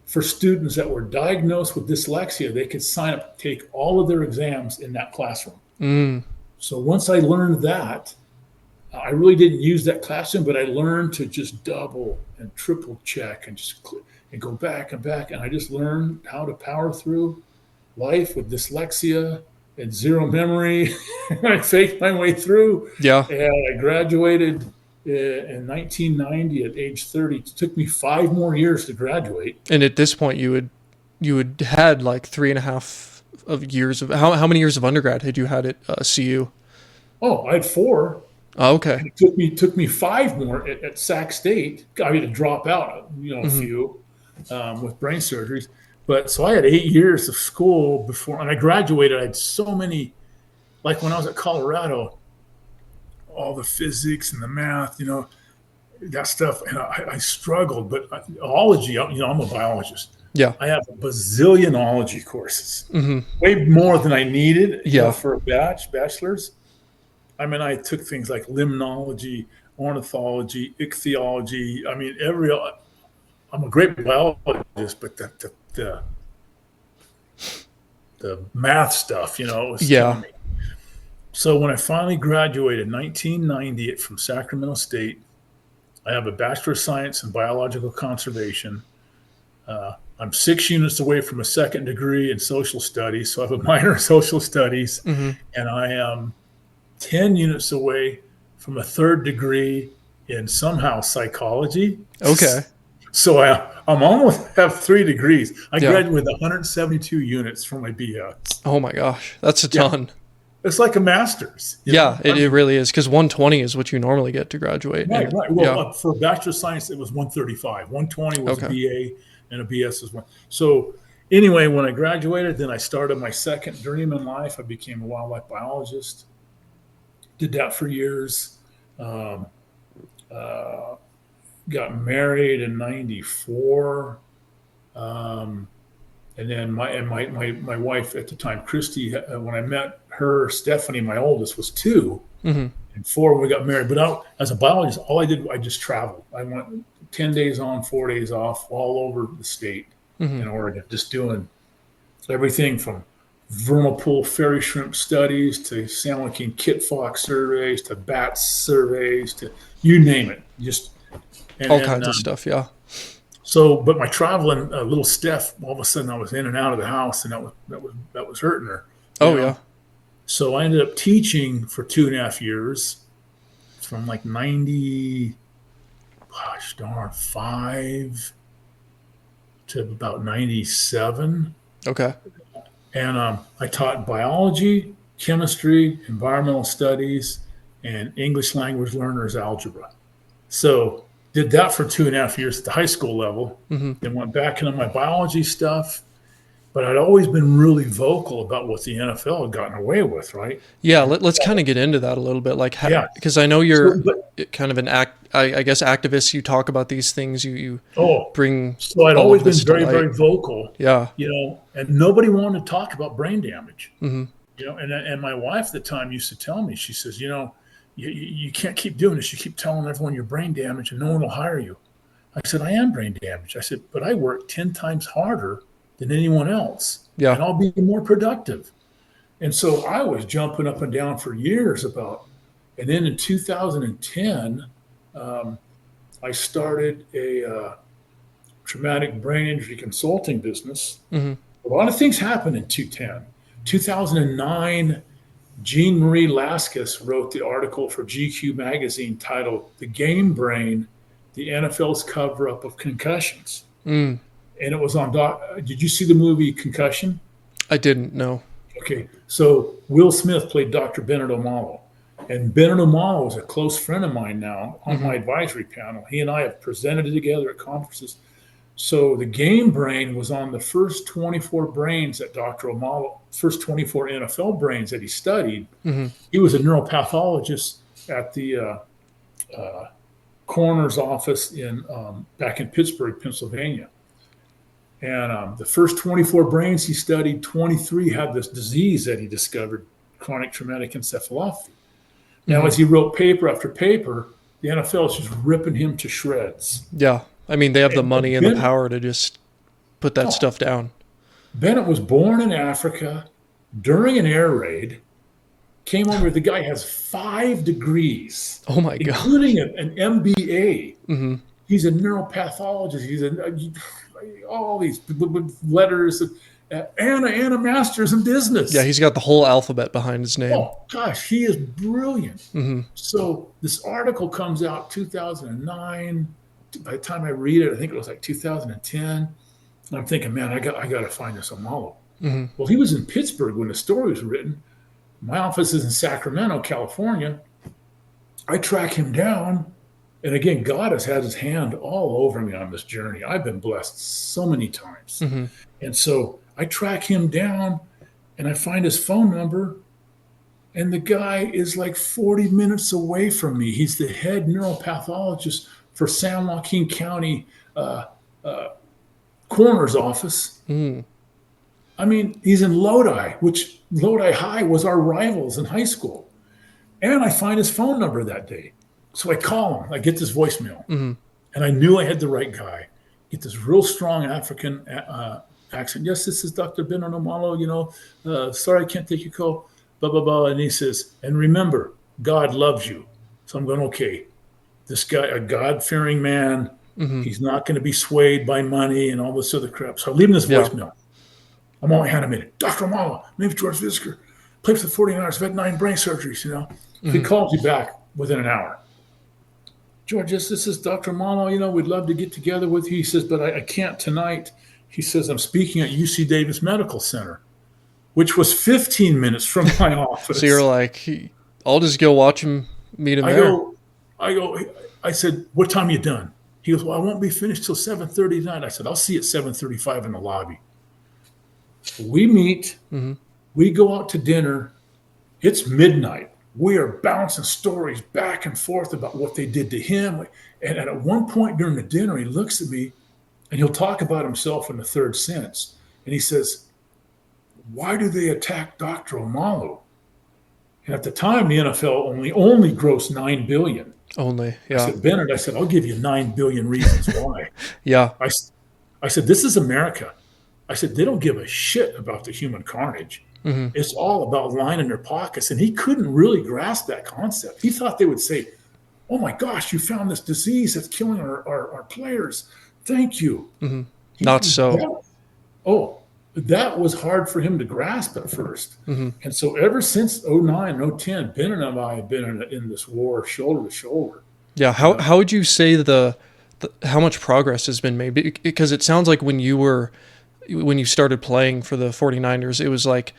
for students that were diagnosed with dyslexia. They could sign up, take all of their exams in that classroom. Mm. So once I learned that, I really didn't use that classroom, but I learned to just double and triple check and just and go back and back. And I just learned how to power through life with dyslexia and zero memory. I faked my way through, Yeah. and I graduated in 1990 at age 30. It took me 5 more years to graduate. And at this point, you had had like 3.5 of years of how many years of undergrad had you had at CU? Oh, I had 4. Oh, okay. It took me 5 more at Sac State. I had to drop out, you know, a Hmm. few with brain surgeries. But so I had 8 years of school before, and I graduated. I had so many, like when I was at Colorado, all the physics and the math, you know, that stuff. And I struggled, but biology, you know, I'm a biologist. Yeah. I have a bazillionology courses, Hmm. way more than I needed, Yeah. for a bachelor's. I mean, I took things like limnology, ornithology, ichthyology. I mean, I'm a great biologist, but the math stuff, it was Yeah. killing me. So when I finally graduated in 1990 from Sacramento State, I have a Bachelor of Science in Biological Conservation. I'm 6 units away from a second degree in social studies, so I have a minor in social studies, Hmm. and I am 10 units away from a third degree in somehow psychology. Okay. So I'm almost have 3 degrees. I Yeah. graduated with 172 units from my BS. Oh my gosh, that's a Yeah, ton. it's like a master's. Yeah, I it mean, really is because 120 is what you normally get to graduate. right, And right. Well, yeah. for Bachelor of Science, it was 135. 120 was a Okay. BA, and a BS was one. So anyway, when I graduated, then I started my second dream in life. I became a wildlife biologist. Did that for years. Um, uh, got married in '94. Um, and then my wife at the time, Christy, when I met her, Stephanie, my oldest, was 2 Hmm. and 4 when we got married. But as a biologist, all I did, I just traveled. I went 10 days on, 4 days off, all over the state Hmm. in Oregon, just doing everything from vernal pool fairy shrimp studies to San Joaquin kit fox surveys to bat surveys to you name it. Just and All then kinds of stuff. Yeah. but my traveling, little Steph, all of a sudden I was in and out of the house, and that was hurting her, you Oh yeah. know. So I ended up teaching for 2.5 years, from like 90, gosh darn, 5 to about 97. Okay. And I taught biology, chemistry, environmental studies, and English language learners algebra. So did that for 2.5 years at the high school level, Hmm. then went back into my biology stuff. But I'd always been really vocal about what the NFL had gotten away with, right? Yeah. And Let's kind of get into that a little bit, like yeah, because I know so you're but kind of an I guess activist. You talk about these things. You oh, bring so I'd all always of been this to very, light. very vocal, Yeah. and nobody wanted to talk about brain damage. Hmm. And my wife at the time used to tell me, she says, you can't keep doing this. You keep telling everyone you're brain damaged and no one will hire you. I said, I am brain damaged. I said, but I work 10 times harder than anyone else, Yeah. and I'll be more productive. And so I was jumping up and down for years and then in 2010, um, I started a traumatic brain injury consulting business. Hmm. A lot of things happened in 2009, Jean Marie Laskus wrote the article for GQ magazine titled "The Game Brain: The NFL's Cover Up of Concussions," Mm. and it was on. Did you see the movie Concussion? I didn't know. Okay, so Will Smith played Dr. Bennett O'Malley, and Bennett O'Malley is a close friend of mine now on Hmm. my advisory panel. He and I have presented it together at conferences. So the game brain was on the first 24 brains that Dr. O'Malley, first 24 NFL brains that he studied. Hmm. He was a neuropathologist at the coroner's office in back in Pittsburgh, Pennsylvania. And the first 24 brains he studied, 23 had this disease that he discovered, chronic traumatic encephalopathy. Now, Hmm. as he wrote paper after paper, the NFL is just ripping him to shreds. Yeah. I mean, they have the And money and the power to just put that oh, stuff down. Bennett was born in Africa during an air raid, came over. The guy has 5 degrees, Oh my god. including an MBA. Hmm. He's a neuropathologist. All these letters, and a master's in Yeah, business. he's got the whole alphabet behind his name. Oh gosh, he is brilliant. Hmm. So this article comes out 2009. By the time I read it, I think it was like 2010. And I'm thinking, man, I got to find this Amalo. Hmm. Well, he was in Pittsburgh when the story was written. My office is in Sacramento, California. I track him down. And again, God has had his hand all over me on this journey. I've been blessed so many times. Hmm. And so I track him down and I find his phone number. And the guy is like 40 minutes away from me. He's the head neuropathologist for San Joaquin County coroner's office. Mm. I mean, he's in Lodi, which Lodi High was our rivals in high school. And I find his phone number that day. So I call him. I get this voicemail. Mm-hmm. And I knew I had the right guy. Get this real strong African accent. Yes, this is Dr. Ben Onomalo. Sorry, I can't take your call. Blah, blah, blah. And he says, and remember, God loves you. So I'm going, okay, this guy, a God-fearing man, Mm-hmm. he's not going to be swayed by money and all this other crap. So I leave him this Yeah. voicemail. I'm only animated. Dr. Onomalo, my name's George Visger. Played for the 49ers. I've had 9 brain surgeries, Mm-hmm. He calls you back within an hour. George, this is Dr. Malo. We'd love to get together with you. He says, but I can't tonight. He says, I'm speaking at UC Davis Medical Center, which was 15 minutes from my office. So you're like, I'll just go watch him, meet him there. I said, what time are you done? He goes, well, I won't be finished till 7:30 tonight. I said, I'll see you at 7:35 in the lobby. We meet. Mm-hmm. We go out to dinner. It's midnight. We are bouncing stories back and forth about what they did to him. And at one point during the dinner, he looks at me and he'll talk about himself in the third sense. And he says, why do they attack Dr. Omalu? And at the time, the NFL only grossed $9 billion. Only, yeah. I said, Bennett, I'll give you 9 billion reasons why. Yeah. I said, this is America. I said, they don't give a shit about the human carnage. Mm-hmm. It's all about lining their pockets. And he couldn't really grasp that concept. He thought they would say, oh my gosh, you found this disease that's killing our players. Thank you. Mm-hmm. Not so. That was hard for him to grasp at first. Mm-hmm. And so ever since 09, 010, Ben and I have been in this war shoulder to shoulder. Yeah. How would you say how much progress has been made? Because it sounds like when you started playing for the 49ers, it was like,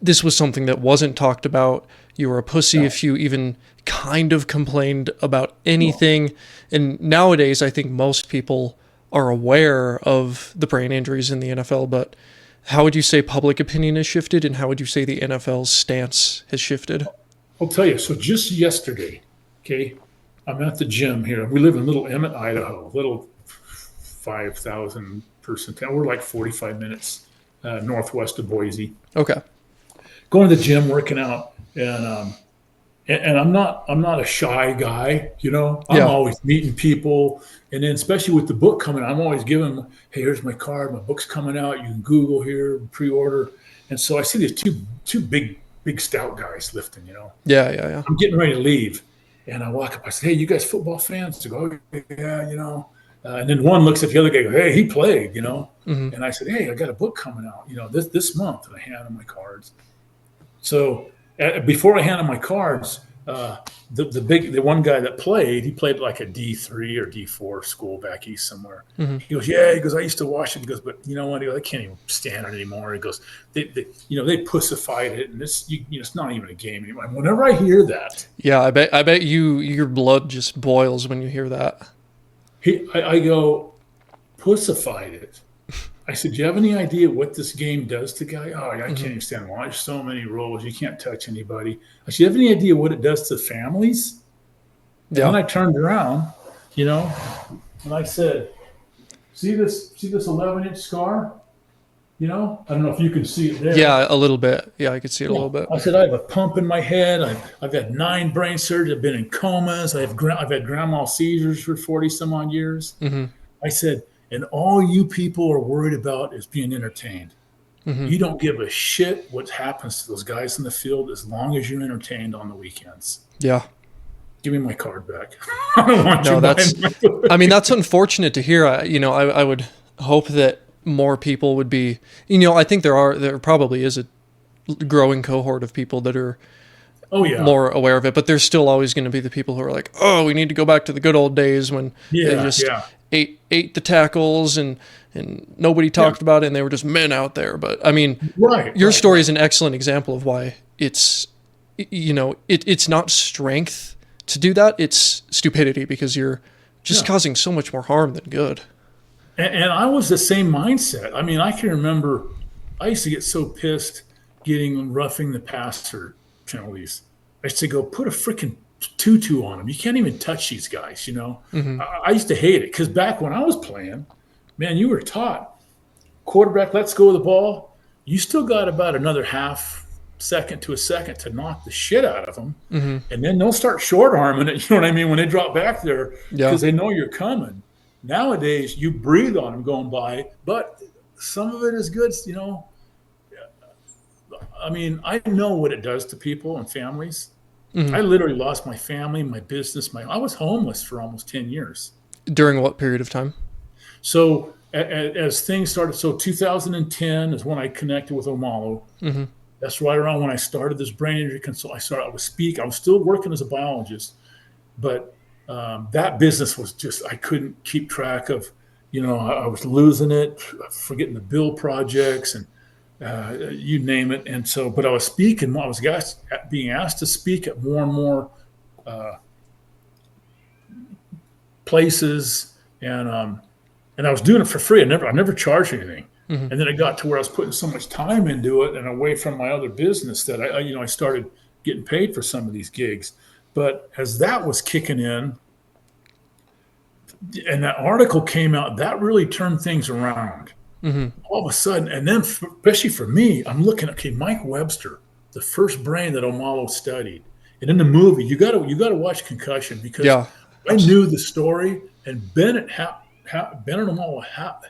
this was something that wasn't talked about. You were a pussy if you even kind of complained about anything. No. And nowadays, I think most people are aware of the brain injuries in the NFL, but how would you say public opinion has shifted, and how would you say the NFL's stance has shifted? I'll tell you. So just yesterday, okay, I'm at the gym here. We live in Little Emmett, Idaho, little 5,000 person town. We're like 45 minutes northwest of Boise. Okay. Going to the gym, working out, and I'm not a shy guy, I'm always meeting people, and then especially with the book coming out, I'm always giving them, hey, here's my card, my book's coming out, you can Google here, pre-order. And so I see these two big stout guys lifting, Yeah. I'm getting ready to leave, and I walk up, I said, hey, you guys football fans? They go, oh, yeah, and then one looks at the other guy, hey, he played, Mm-hmm. And I said, hey, I got a book coming out, this month, and I hand them my cards. So before I handed my cards, the one guy that played, he played like a D3 or D4 school back east somewhere. Mm-hmm. He goes, yeah. He goes, I used to watch it. He goes, but you know what? He goes, I can't even stand it anymore. He goes, they pussified it, and it's not even a game anymore. And whenever I hear that, yeah, I bet your blood just boils when you hear that. I go, pussified it. I said, do you have any idea what this game does to guy? Oh, I can't even stand watching. There's so many rules. You can't touch anybody. I said, do you have any idea what it does to families? Yeah. And then I turned around, and I said, see this 11-inch scar? I don't know if you can see it there. Yeah, a little bit. Yeah, I could see it a little bit. I said, I have a pump in my head. I've had 9 brain surgeries. I've been in comas. I've had grand mal seizures for 40 some odd years. Mm-hmm. I said, and all you people are worried about is being entertained. Mm-hmm. You don't give a shit what happens to those guys in the field as long as you're entertained on the weekends. Yeah. Give me my card back. I don't want that's unfortunate to hear. I would hope that more people would be, I think there probably is a growing cohort of people that are more aware of it, but there's still always going to be the people who are like, oh, we need to go back to the good old days when they just ate the tackles and nobody talked about it, and they were just men out there. But I mean, your story is an excellent example of why it's not strength to do that, it's stupidity, because you're just causing so much more harm than good. And I was the same mindset. I mean, I can remember I used to get so pissed getting roughing the passer penalties. I used to go, put a freaking tutu on them. You can't even touch these guys, Mm-hmm. I used to hate it because back when I was playing, man, you were taught quarterback lets go of the ball, you still got about another half second to a second to knock the shit out of them. Mm-hmm. And then they'll start short arming it, you know what I mean, when they drop back there Yeah. because they know you're coming. Nowadays, you breathe on them going by, but some of it is good, you know. I mean, I know what it does to people and families. Mm-hmm. I literally lost my family, my business, I was homeless for almost 10 years. During what period of time? So as things started, so 2010 is when I connected with Omalo. Mm-hmm. That's right around when I started this brain injury consult. I was still working as a biologist, but that business was just, I couldn't keep track of, you know, I was losing it, forgetting the bill projects and you name it. And so, but I was speaking, I was being asked to speak at more and more places, and I was doing it for free. I never charged anything. Mm-hmm. And then it got to where I was putting so much time into it and away from my other business that I started getting paid for some of these gigs. But as that was kicking in, and that article came out, that really turned things around. Mm-hmm. All of a sudden, and then especially for me, I'm looking at, okay, Mike Webster, the first brain that Omalo studied, and in the movie, you got to watch Concussion because Yeah. I knew the story, and Bennett Omalo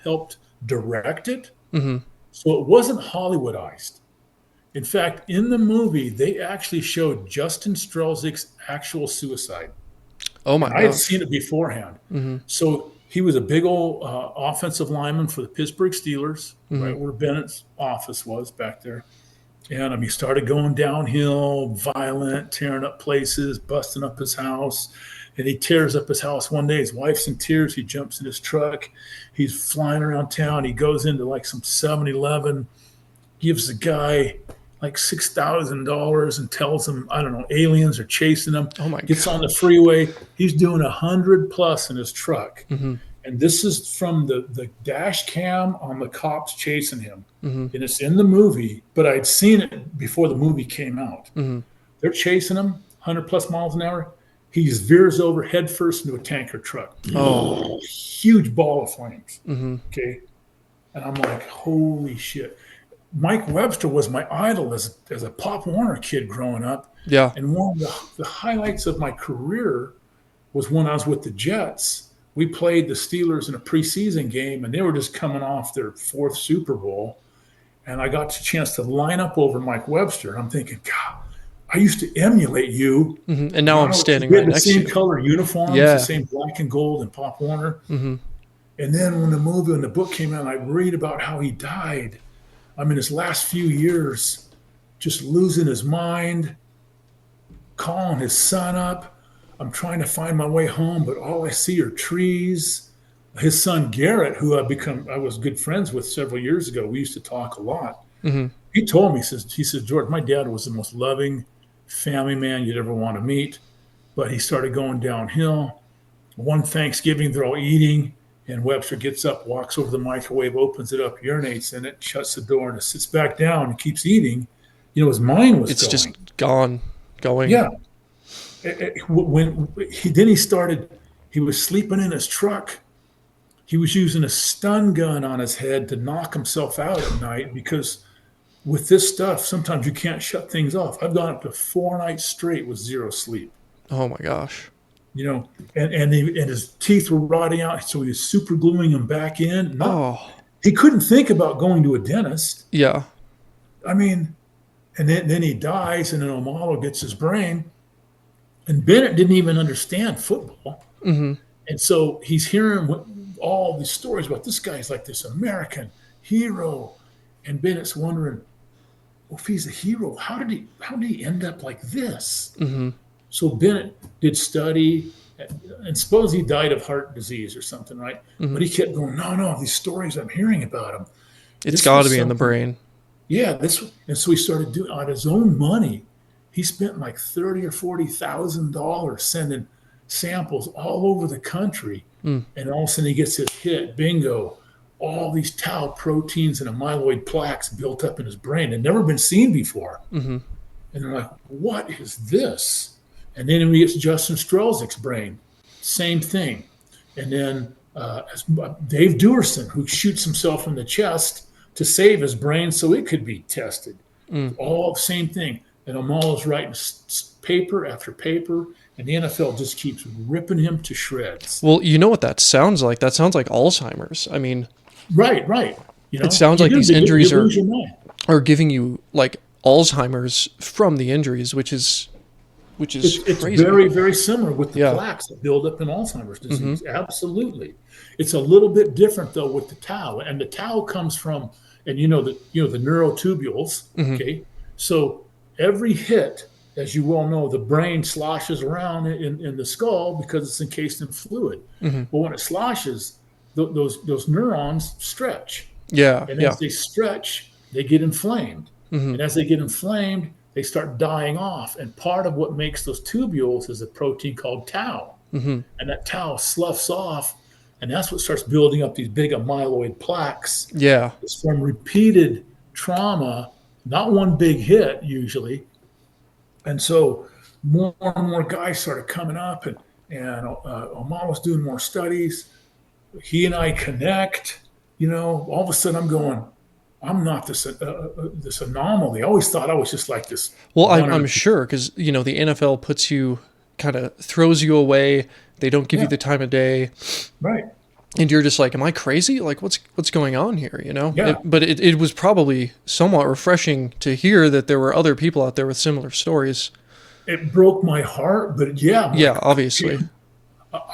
helped direct it, Mm-hmm. so it wasn't Hollywoodized. In fact, in the movie, they actually showed Justin Strelzik's actual suicide. Oh my And I had gosh. seen it beforehand. Mm-hmm. So he was a big old offensive lineman for the Pittsburgh Steelers, Mm-hmm. right where Bennett's office was back there. And he started going downhill, violent, tearing up places, busting up his house. And he tears up his house one day. His wife's in tears. He jumps in his truck. He's flying around town. He goes into like some 7-Eleven, gives the guy like $6,000 and tells him, I don't know, aliens are chasing him. Oh my Gets God. on the freeway. He's doing 100 plus in his truck. Mm-hmm. And this is from the dash cam on the cops chasing him. Mm-hmm. And it's in the movie, but I'd seen it before the movie came out. Mm-hmm. They're chasing him 100 plus miles an hour. He veers over headfirst into a tanker truck. Oh. Huge ball of flames. Mm-hmm. Okay. And I'm like, holy shit. Mike Webster was my idol as a Pop Warner kid growing up. Yeah. And one of the highlights of my career was when I was with the Jets. We played the Steelers in a preseason game, and they were just coming off their 4th Super Bowl. And I got a chance to line up over Mike Webster. And I'm thinking, God, I used to emulate you. Mm-hmm. And now I'm standing we right had next the to same you. color uniforms, Yeah. the same black and gold and Pop Warner. Mm-hmm. And then when the book came out, I read about how he died. I mean, his last few years, just losing his mind, calling his son up. I'm trying to find my way home, but all I see are trees. His son Garrett, who I was good friends with several years ago, we used to talk a lot. Mm-hmm. He told me, he says, George, my dad was the most loving family man you'd ever want to meet, but he started going downhill. One Thanksgiving, they're all eating, and Webster gets up, walks over the microwave, opens it up, urinates in it, shuts the door, and sits back down and keeps eating. You know, his mind was It's going. just going. Yeah. He was sleeping in his truck. He was using a stun gun on his head to knock himself out at night because with this stuff, sometimes you can't shut things off. I've gone up to 4 nights straight with 0 sleep. Oh my gosh. You know, and his teeth were rotting out, so he was super gluing them back in. He couldn't think about going to a dentist. Yeah. I mean, and then he dies, and then Omalo gets his brain. And Bennett didn't even understand football. Mm-hmm. And so he's hearing all these stories about this guy's like this American hero. And Bennett's wondering, well, if he's a hero, how did he end up like this? Mm-hmm. So Bennett did study, and suppose he died of heart disease or something, right? Mm-hmm. But he kept going, no, these stories I'm hearing about him. It's got to be in the brain. Yeah, and so he started doing on his own money. He spent like $30,000 or $40,000 sending samples all over the country, and all of a sudden he gets this hit. Bingo! All these tau proteins and amyloid plaques built up in his brain had never been seen before. Mm-hmm. And they're like, "What is this?" And then he gets Justin Strelzik's brain, same thing. And then Dave Duerson, who shoots himself in the chest to save his brain so it could be tested. Mm. All the same thing. And Amal is writing paper after paper, and the NFL just keeps ripping him to shreds. Well, you know what that sounds like? That sounds like Alzheimer's. I mean, Right. It sounds like these injuries are giving you like Alzheimer's from the injuries, which is it's crazy. very, very similar with the plaques that build up in Alzheimer's disease. Mm-hmm. Absolutely. It's a little bit different though with the tau, and the tau comes from, and the neurotubules. Mm-hmm. Okay, so every hit, as you well know, the brain sloshes around in the skull because it's encased in fluid. Mm-hmm. But when it sloshes, those neurons stretch. Yeah. And as they stretch, they get inflamed. Mm-hmm. And as they get inflamed, they start dying off. And part of what makes those tubules is a protein called tau. Mm-hmm. And that tau sloughs off, and that's what starts building up these big amyloid plaques. Yeah. It's from repeated trauma, not one big hit usually. And so more and more guys started coming up, and Amal was doing more studies. He and I connect. All of a sudden I'm going, I'm not this anomaly. I always thought I was just like this. Well, I'm sure because, the NFL puts you, kind of throws you away. They don't give you the time of day. Right. And you're just like, am I crazy? Like, what's going on here, Yeah. But it was probably somewhat refreshing to hear that there were other people out there with similar stories. It broke my heart, but obviously.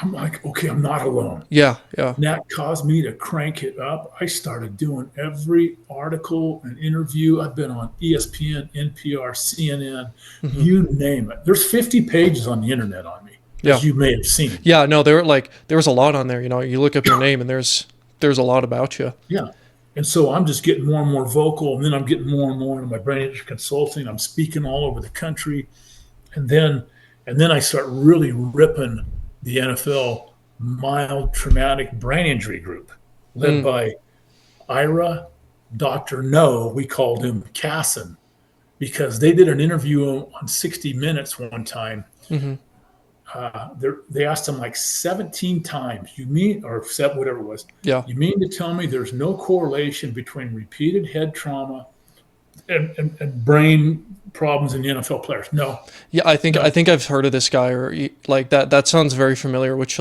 I'm like, okay, I'm not alone. Yeah. And that caused me to crank it up. I started doing every article and interview. I've been on ESPN, NPR, CNN, you name it. There's 50 pages on the internet on me, as you may have seen. Yeah, no, there was a lot on there. You look up your name and there's a lot about you. Yeah. And so I'm just getting more and more vocal, and then I'm getting more and more into my brain injury consulting. I'm speaking all over the country. And then I start really ripping the NFL mild traumatic brain injury group, led by Ira, Dr. No, we called him Casson, because they did an interview on 60 Minutes one time. Mm-hmm. They asked him like 17 times, whatever it was. Yeah. You mean to tell me there's no correlation between repeated head trauma and brain problems in the NFL players? No. Yeah, I think I've heard of this guy, or like that. That sounds very familiar. Which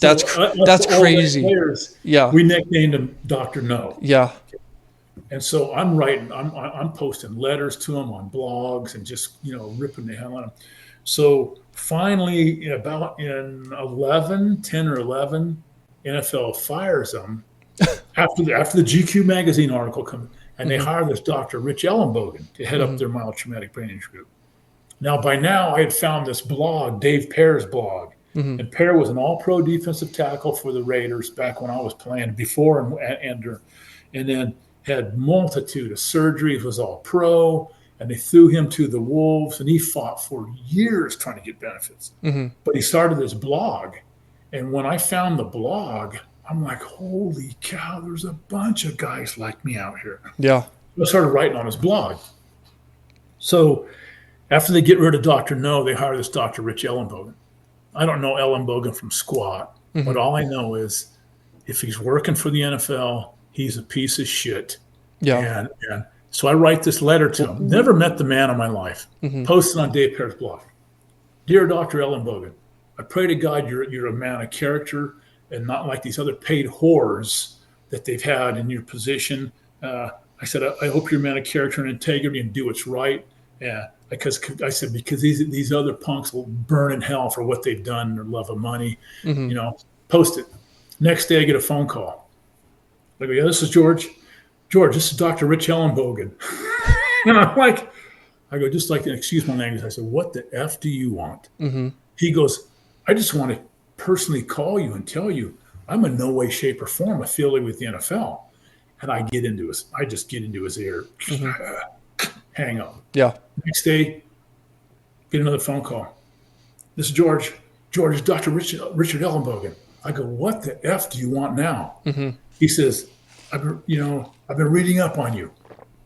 that's crazy. Yeah, we nicknamed him Dr. No. Yeah. And so I'm posting letters to him on blogs and just ripping the hell out of him. So finally, about in 10 or 11, NFL fires him after the GQ magazine article comes. And they hire this Dr. Rich Ellenbogen to head up their mild traumatic brain injury group. Now, by now, I had found this blog, Dave Pear's blog. Mm-hmm. And Pear was an all-pro defensive tackle for the Raiders back when I was playing, before and then had multitude of surgeries, was all pro, and they threw him to the Wolves, and he fought for years trying to get benefits. Mm-hmm. But he started this blog, and when I found the blog, I'm like, holy cow, there's a bunch of guys like me out here. Yeah. I started writing on his blog. So after they get rid of Dr. No, they hire this Dr. Rich Ellenbogen. I don't know Ellenbogen from squat, but all I know is if he's working for the NFL, he's a piece of shit. Yeah. And so I write this letter to him. Never met the man in my life. Posted on Dave Pear's blog. Dear Dr. Ellenbogen, I pray to God you're a man of character, and not like these other paid whores that they've had in your position. I said, I hope you're a man of character and integrity and do what's right. Because these other punks will burn in hell for what they've done, their love of money. Post it. Next day I get a phone call. I go, yeah, this is George. George, this is Dr. Rich Ellenbogen. And I go, just like, excuse my language. I said, what the F do you want? Mm-hmm. He goes, I just want to personally call you and tell you I'm in no way, shape, or form affiliated with the NFL. And I just get into his ear. Hang up. Yeah. Next day, get another phone call. This is George. George, is Dr. Richard Ellenbogen. I go, what the F do you want now? Mm-hmm. He says, I've been reading up on you.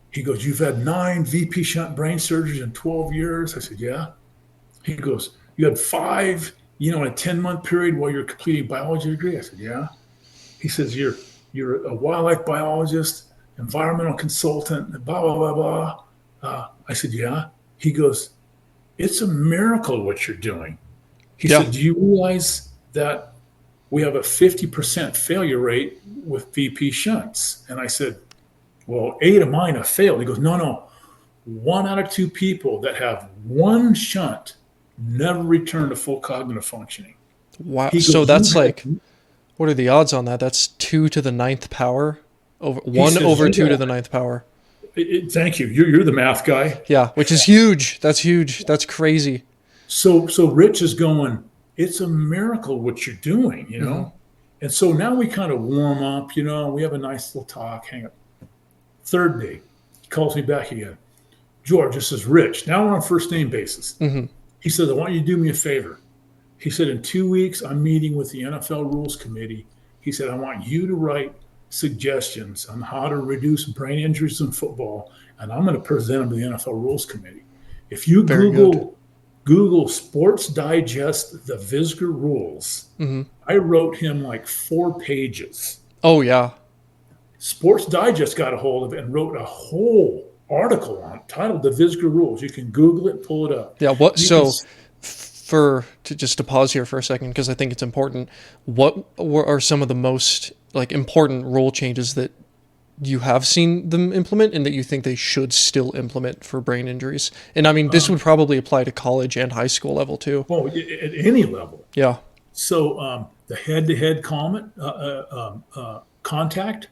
He goes, you've had 9 VP shunt brain surgeries in 12 years. I said, yeah. He goes, you had 5 in a 10-month period while you're completing biology degree? I said, yeah. He says, you're a wildlife biologist, environmental consultant, blah, blah, blah, blah. I said, yeah. He goes, it's a miracle what you're doing. He Yeah. said, do you realize that we have a 50% failure rate with VP shunts? And I said, well, 8 of mine have failed. He goes, no. 1 out of 2 people that have one shunt never return to full cognitive functioning. Wow. He So goes, that's like, what are the odds on that? That's 2 to the 9th power over 1 says, over 2 to the 9th power. Thank you. You're the math guy. Yeah, which is huge. That's huge. That's crazy. So Rich is going, it's a miracle what you're doing, And so now we kind of warm up, we have a nice little talk, hang up. 3rd day, he calls me back again. George, this is Rich. Now we're on first name basis. He says, I want you to do me a favor. He said, in 2 weeks, I'm meeting with the NFL Rules Committee. He said, I want you to write suggestions on how to reduce brain injuries in football, and I'm going to present them to the NFL Rules Committee. If you Google Sports Digest, the Visger rules, I wrote him like 4 pages. Oh, yeah. Sports Digest got a hold of it and wrote a whole article on it titled The Visger Rules. You can Google it, pull it up. Yeah. Just to pause here for a second, because I think it's important. What are some of the most important rule changes that you have seen them implement and that you think they should still implement for brain injuries? And I mean, this would probably apply to college and high school level too. Well, at any level. Yeah. So the head-to-head contact,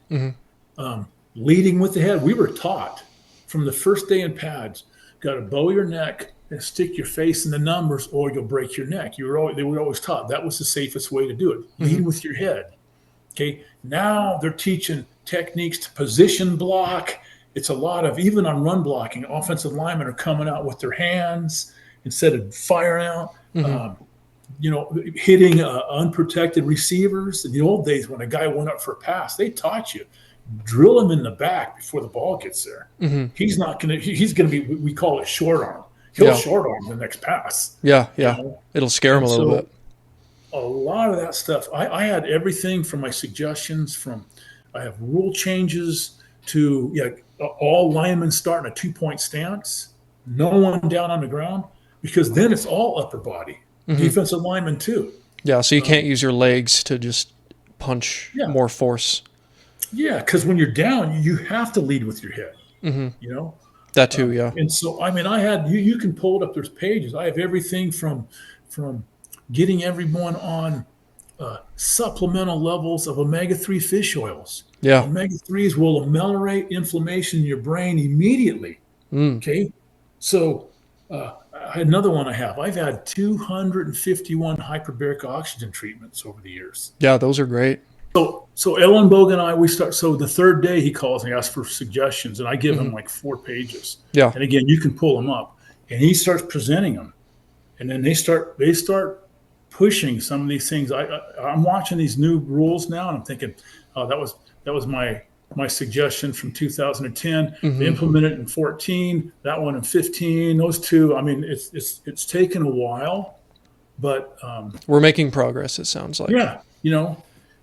leading with the head. We were taught from the first day in pads, got to bow your neck and stick your face in the numbers or you'll break your neck. They were always taught that was the safest way to do it. Lead with your head. Okay. Now they're teaching techniques to position block. It's a lot of, even on run blocking, offensive linemen are coming out with their hands instead of firing out. Hitting unprotected receivers. In the old days, when a guy went up for a pass, they taught you drill him in the back before the ball gets there. He's going to be, we call it short arm. He'll short arm the next pass. Yeah. It'll scare him a little bit. A lot of that stuff. I had everything from my suggestions I have rule changes to all linemen starting a 2-point stance, no one down on the ground, because then it's all upper body. Defensive linemen too. Yeah, so you can't use your legs to just punch more force. Yeah, because when you're down, you have to lead with your head. That too, yeah. And so, I mean, I had you can pull it up. There's pages. I have everything from getting everyone on supplemental levels of omega-3 fish oils. Yeah, omega-3s will ameliorate inflammation in your brain immediately. Okay, so. Another one I've had 251 hyperbaric oxygen treatments over the years. Yeah, those are great. So Ellen Bogan and I, we start. So the 3rd day he calls and asks for suggestions, and I give him like 4 pages. Yeah. And again, you can pull them up, and he starts presenting them, and then they start pushing some of these things. I'm watching these new rules now, and I'm thinking, oh, that was my suggestion from 2010. They implemented it in 14, that one in 15. Those two, I mean, it's taken a while, but we're making progress. It sounds like. Yeah,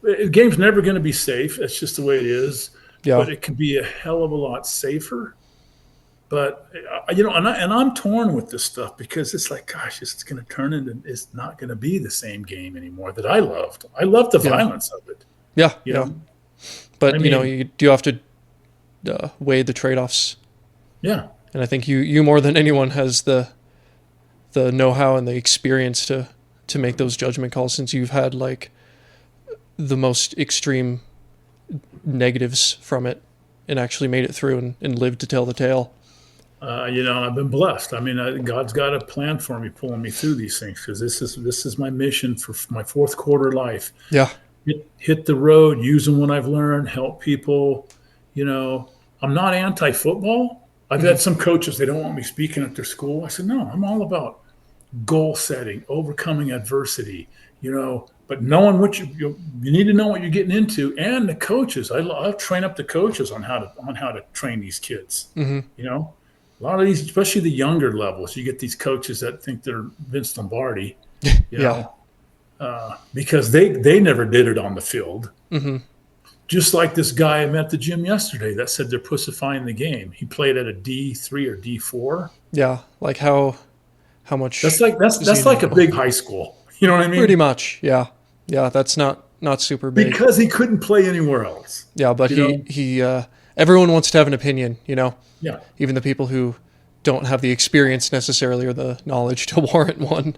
the game's never going to be safe. That's just the way it is. Yeah. But it could be a hell of a lot safer. But and I'm torn with this stuff because it's like, gosh, it's going to turn into, it's not going to be the same game anymore that I loved. I loved the violence of it. Yeah, yeah. But, I mean, you do have to weigh the trade-offs. Yeah. And I think you more than anyone has the know-how and the experience to make those judgment calls, since you've had the most extreme negatives from it and actually made it through and lived to tell the tale. I've been blessed. I mean, God's got a plan for me, pulling me through these things, because this is my mission for my 4th quarter life. Yeah. Hit the road, using what I've learned, help people. I'm not anti-football. I've had some coaches, they don't want me speaking at their school. I said, no, I'm all about goal setting, overcoming adversity, but knowing what you need to know what you're getting into, and the coaches. I'll train up the coaches on how to train these kids. A lot of these, especially the younger levels, you get these coaches that think they're Vince Lombardi. Yeah. because they never did it on the field. Mm-hmm. Just like this guy I met at the gym yesterday that said they're pussifying the game. He played at a D3 or D4. Yeah, like how much does he That's like a know? big high school. You know what I Pretty mean? much, yeah. Yeah, that's not super big. Because he couldn't play anywhere else. Yeah, but You know? he everyone wants to have an opinion, Yeah. even the people who don't have the experience necessarily or the knowledge to warrant one.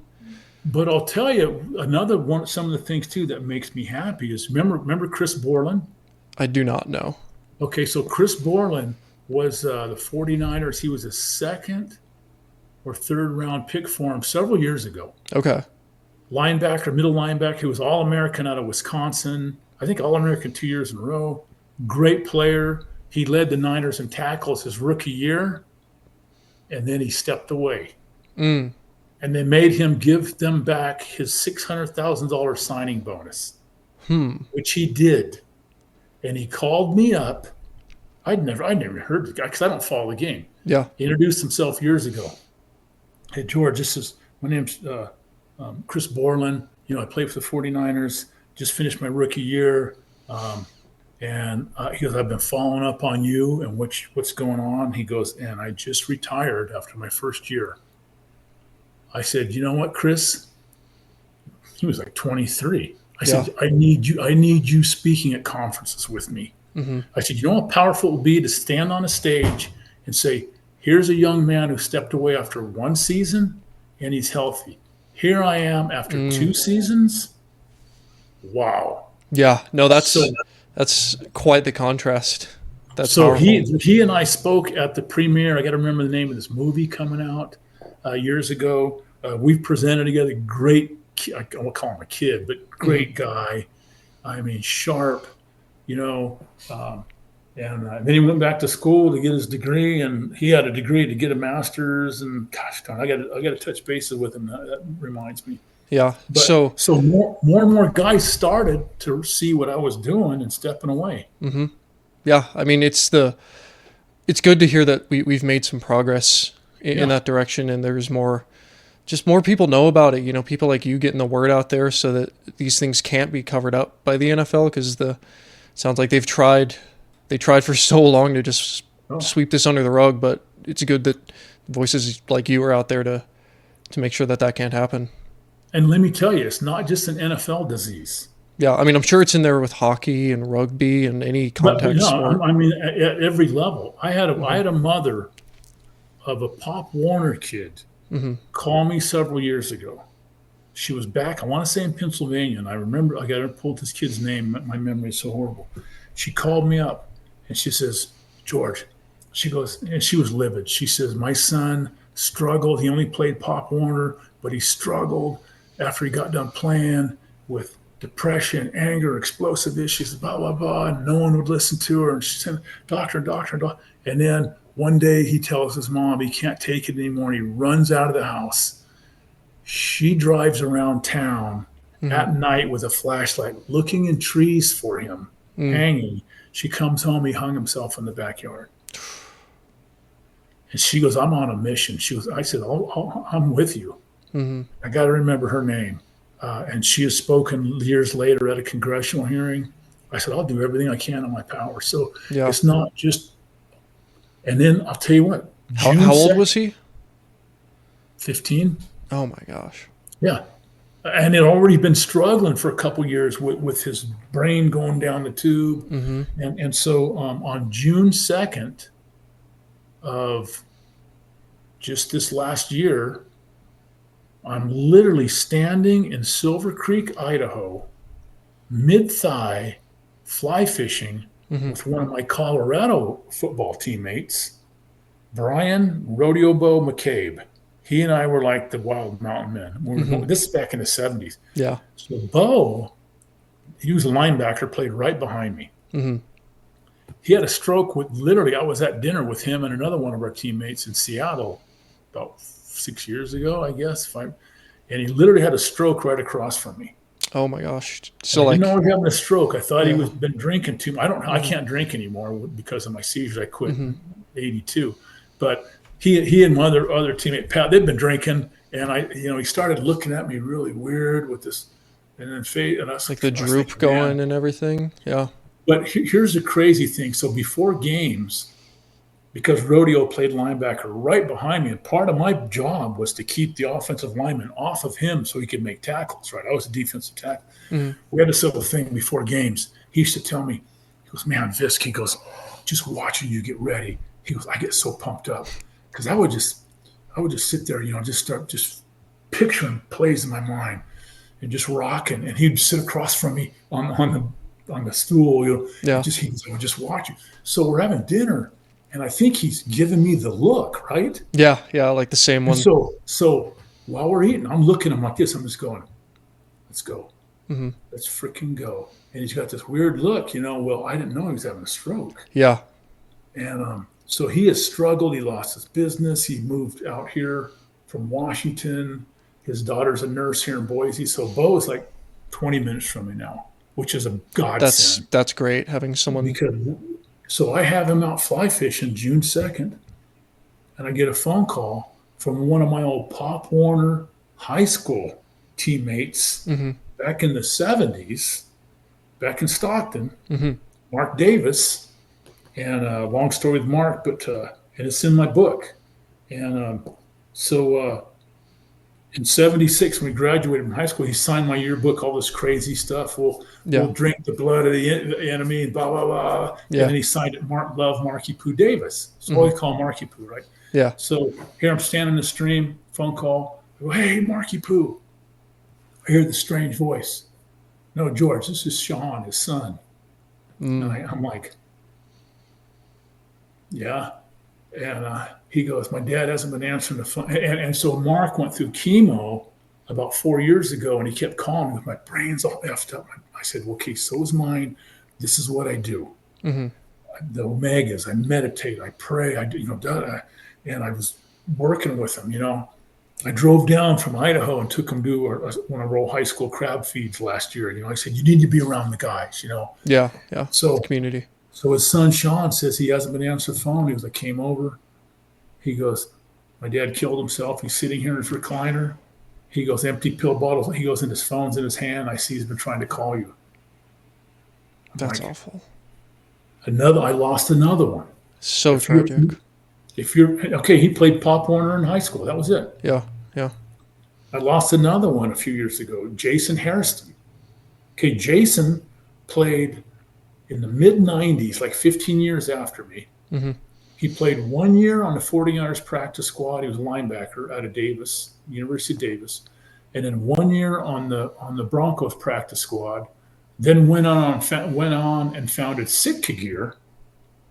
But I'll tell you another one. Some of the things too that makes me happy is remember Chris Borland. I do not know. Okay, so Chris Borland was the 49ers. He was a second or third round pick for him several years ago. Okay. Linebacker, middle linebacker. He was All American out of Wisconsin. I think All American 2 years in a row. Great player. He led the Niners in tackles his rookie year, and then he stepped away. Mm. And they made him give them back his $600,000 signing bonus, which he did. And he called me up. I'd never heard the guy because I don't follow the game. Yeah. He introduced himself years ago. Hey, George, my name's Chris Borland. I played for the 49ers, just finished my rookie year. And he goes, I've been following up on you and what's going on. He goes, and I just retired after my first year. I said, you know what, Chris? He was like 23. I said, I need you speaking at conferences with me. Mm-hmm. I said, you know how powerful it would be to stand on a stage and say, here's a young man who stepped away after one season and he's healthy. Here I am after 2 seasons. Wow. Yeah. No, that's quite the contrast. That's so powerful. he and I spoke at the premiere. I got to remember the name of this movie coming out years ago. We've presented together. Great, I won't call him a kid, but great guy. I mean, sharp, and then he went back to school to get his degree, and he had a degree to get a master's. And gosh darn, I got to touch bases with him. That reminds me. Yeah. But, so more and more guys started to see what I was doing and stepping away. Mm-hmm. Yeah. I mean, it's good to hear that we've made some progress in that direction, and there's more people know about it. People like you getting the word out there so that these things can't be covered up by the NFL, because sounds like they tried for so long to just sweep this under the rug, but it's good that voices like you are out there to make sure that can't happen. And let me tell you, it's not just an NFL disease. Yeah, I mean, I'm sure it's in there with hockey and rugby and any contact sport. I mean, at every level. I had a mother of a Pop Warner kid call me several years ago. She was back, I want to say in Pennsylvania, and I remember, I got to pull this kid's name. My memory is so horrible. She called me up, and she says, George, she goes, and she was livid. She says, my son struggled. He only played Pop Warner, but he struggled after he got done playing with depression, anger, explosive issues, blah, blah, blah. And no one would listen to her. And she said, doctor. And then one day he tells his mom he can't take it anymore. And he runs out of the house. She drives around town at night with a flashlight, looking in trees for him, hanging. She comes home. He hung himself in the backyard. And she goes, I'm on a mission. I said, I'm with you. Mm-hmm. I got to remember her name. And she has spoken years later at a congressional hearing. I said, I'll do everything I can in my power. So it's not just, and then I'll tell you what. How old was he? 15. Oh my gosh. Yeah. And had already been struggling for a couple years with his brain going down the tube. Mm-hmm. And so on June 2nd of just this last year, I'm literally standing in Silver Creek, Idaho, mid-thigh, fly fishing with one of my Colorado football teammates, Brian Rodeo Bo McCabe. He and I were like the Wild Mountain Men. This is back in the 70s. Yeah. So Bo, he was a linebacker, played right behind me. Mm-hmm. He had a stroke I was at dinner with him and another one of our teammates in Seattle about 6 years ago, I guess. And he literally had a stroke right across from me. Oh my gosh! So I didn't know he was having a stroke. I thought he was been drinking too much. I can't drink anymore because of my seizures. I quit in '82. But he and my other teammate Pat, they'd been drinking, and he started looking at me really weird with this. and then fade. And Like the I was droop thinking, man. going and everything. Yeah. But here's the crazy thing. So before games, because Rodeo played linebacker right behind me, and part of my job was to keep the offensive lineman off of him so he could make tackles, right? I was a defensive tackle. Mm-hmm. We had this little thing before games. He used to tell me, he goes, man, Visk, he goes, just watching you get ready. He goes, I get so pumped up. Because I would just sit there, just start just picturing plays in my mind and just rocking. And he'd sit across from me on the stool, Yeah. he would just watch you. So we're having dinner, and I think he's giving me the look, right? Yeah. Yeah. Like the same And one. so while we're eating, I'm looking at him like this. I'm just going, let's go. Mm-hmm. Let's freaking go. And he's got this weird look, well, I didn't know he was having a stroke. Yeah. And so he has struggled. He lost his business. He moved out here from Washington. His daughter's a nurse here in Boise. So Bo is like 20 minutes from me now, which is a godsend. That's great having someone. Because so I have him out fly fishing June 2nd, and I get a phone call from one of my old Pop Warner high school teammates Mm-hmm. back in the 70s, back in Stockton, Mm-hmm. Mark Davis. And long story with Mark, but and it's in my book. And so in '76, when we graduated from high school, he signed my yearbook, all this crazy stuff. We'll drink the blood of the enemy, and blah blah blah. Yeah. And then he signed it, Marky Poo Davis. So always call him Marky Poo, right? Yeah. So here I'm standing in the stream, phone call. I go, hey, Marky Poo. I hear the strange voice. No, George, this is Sean, his son. And I'm like, yeah. And he goes, my dad hasn't been answering the phone. And so Mark went through chemo about 4 years ago, and he kept calling me with my brains all effed up. I said, well, okay, so is mine. This is what I do. Mm-hmm. The Omegas, I meditate, I pray, I do, and I was working with him, I drove down from Idaho and took him to one of our high school crab feeds last year. I said, you need to be around the guys, Yeah. Yeah. So the community. So his son, Sean, says he hasn't been answering the phone. He goes, I came over. He goes, my dad killed himself. He's sitting here in his recliner. He goes, empty pill bottles. He goes, and his phone's in his hand. I see he's been trying to call you. That's awful. I lost another one. So tragic. Okay, he played Pop Warner in high school. That was it. Yeah. Yeah. I lost another one a few years ago, Jason Hairston. Okay, Jason played in the mid-'90s, like 15 years after me. Mm-hmm. He played 1 year on the 49ers practice squad. He was a linebacker out of Davis, University of Davis. And then 1 year on the Broncos practice squad. Then went on and founded Sitka Gear,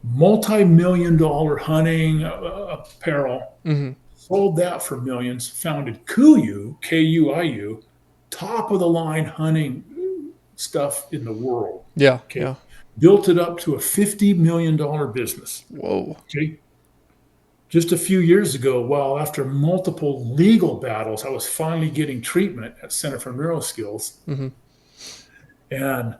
multi-million-dollar hunting apparel. Mm-hmm. Sold that for millions. Founded Kuiu, Kuiu, top of the line hunting stuff in the world. Yeah. Okay. Yeah. Built it up to a $50 million business. Whoa. Okay. Just a few years ago, after multiple legal battles, I was finally getting treatment at Center for Neuro Skills. Mm-hmm. And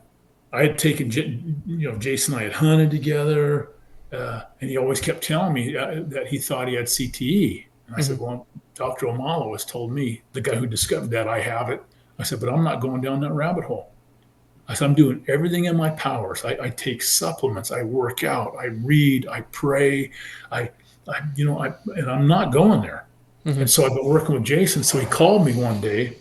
I had taken, Jason and I had hunted together, and he always kept telling me that he thought he had CTE. And I said, well, Dr. Omalo has told me, the guy who discovered that, I have it. I said, but I'm not going down that rabbit hole. I said, I'm doing everything in my powers. I take supplements, I work out, I read, I pray, and I'm not going there. Mm-hmm. And so I've been working with Jason. So he called me one day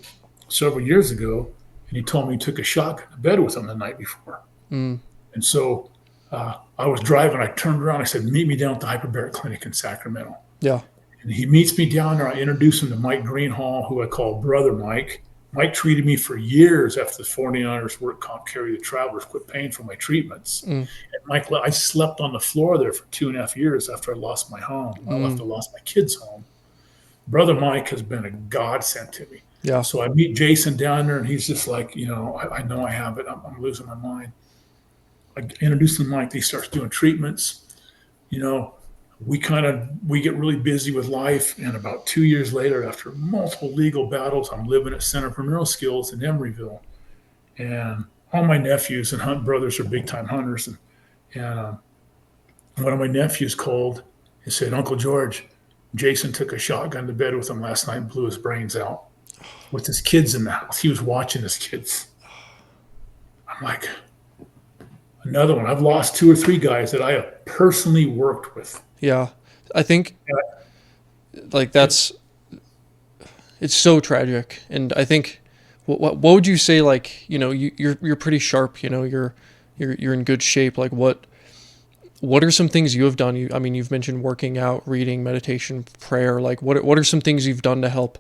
several years ago, and he told me he took a shotgun to bed with him the night before. Mm. And so I was driving. I turned around. I said, meet me down at the hyperbaric clinic in Sacramento. Yeah. And he meets me down there. I introduce him to Mike Greenhall, who I call Brother Mike. Mike treated me for years after the 49ers work comp carry the travelers quit paying for my treatments. Mm. And Mike, I slept on the floor there for 2.5 years after I lost my home. After I lost my kids' home. Brother Mike has been a godsend to me. Yeah. So I meet Jason down there, and he's just like, I know I have it. I'm losing my mind. I introduce him to Mike. He starts doing treatments. We get really busy with life. And about 2 years later, after multiple legal battles, I'm living at Center for Neuro Skills in Emeryville. And all my nephews and Hunt brothers are big time hunters. And one of my nephews called and said, Uncle George, Jason took a shotgun to bed with him last night and blew his brains out with his kids in the house. He was watching his kids. I'm like, another one. I've lost 2 or 3 guys that I have personally worked with. Yeah. I think like that's it's so tragic, and I think what would you say, like, you're pretty sharp, you're in good shape, like what are some things you have done? I mean, you've mentioned working out, reading, meditation, prayer. Like, what are some things you've done to help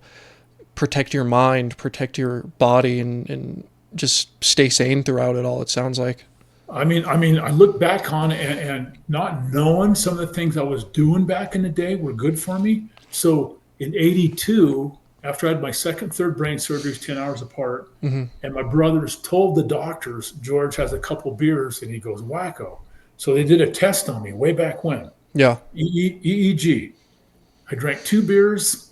protect your mind, protect your body, and just stay sane throughout it all? It sounds like. I look back on it, and not knowing some of the things I was doing back in the day were good for me. So in '82, after I had my second, third brain surgeries 10 hours apart, Hmm. and my brothers told the doctors, George has a couple beers and he goes wacko. So they did a test on me way back when. Yeah. EEG. I drank 2 beers,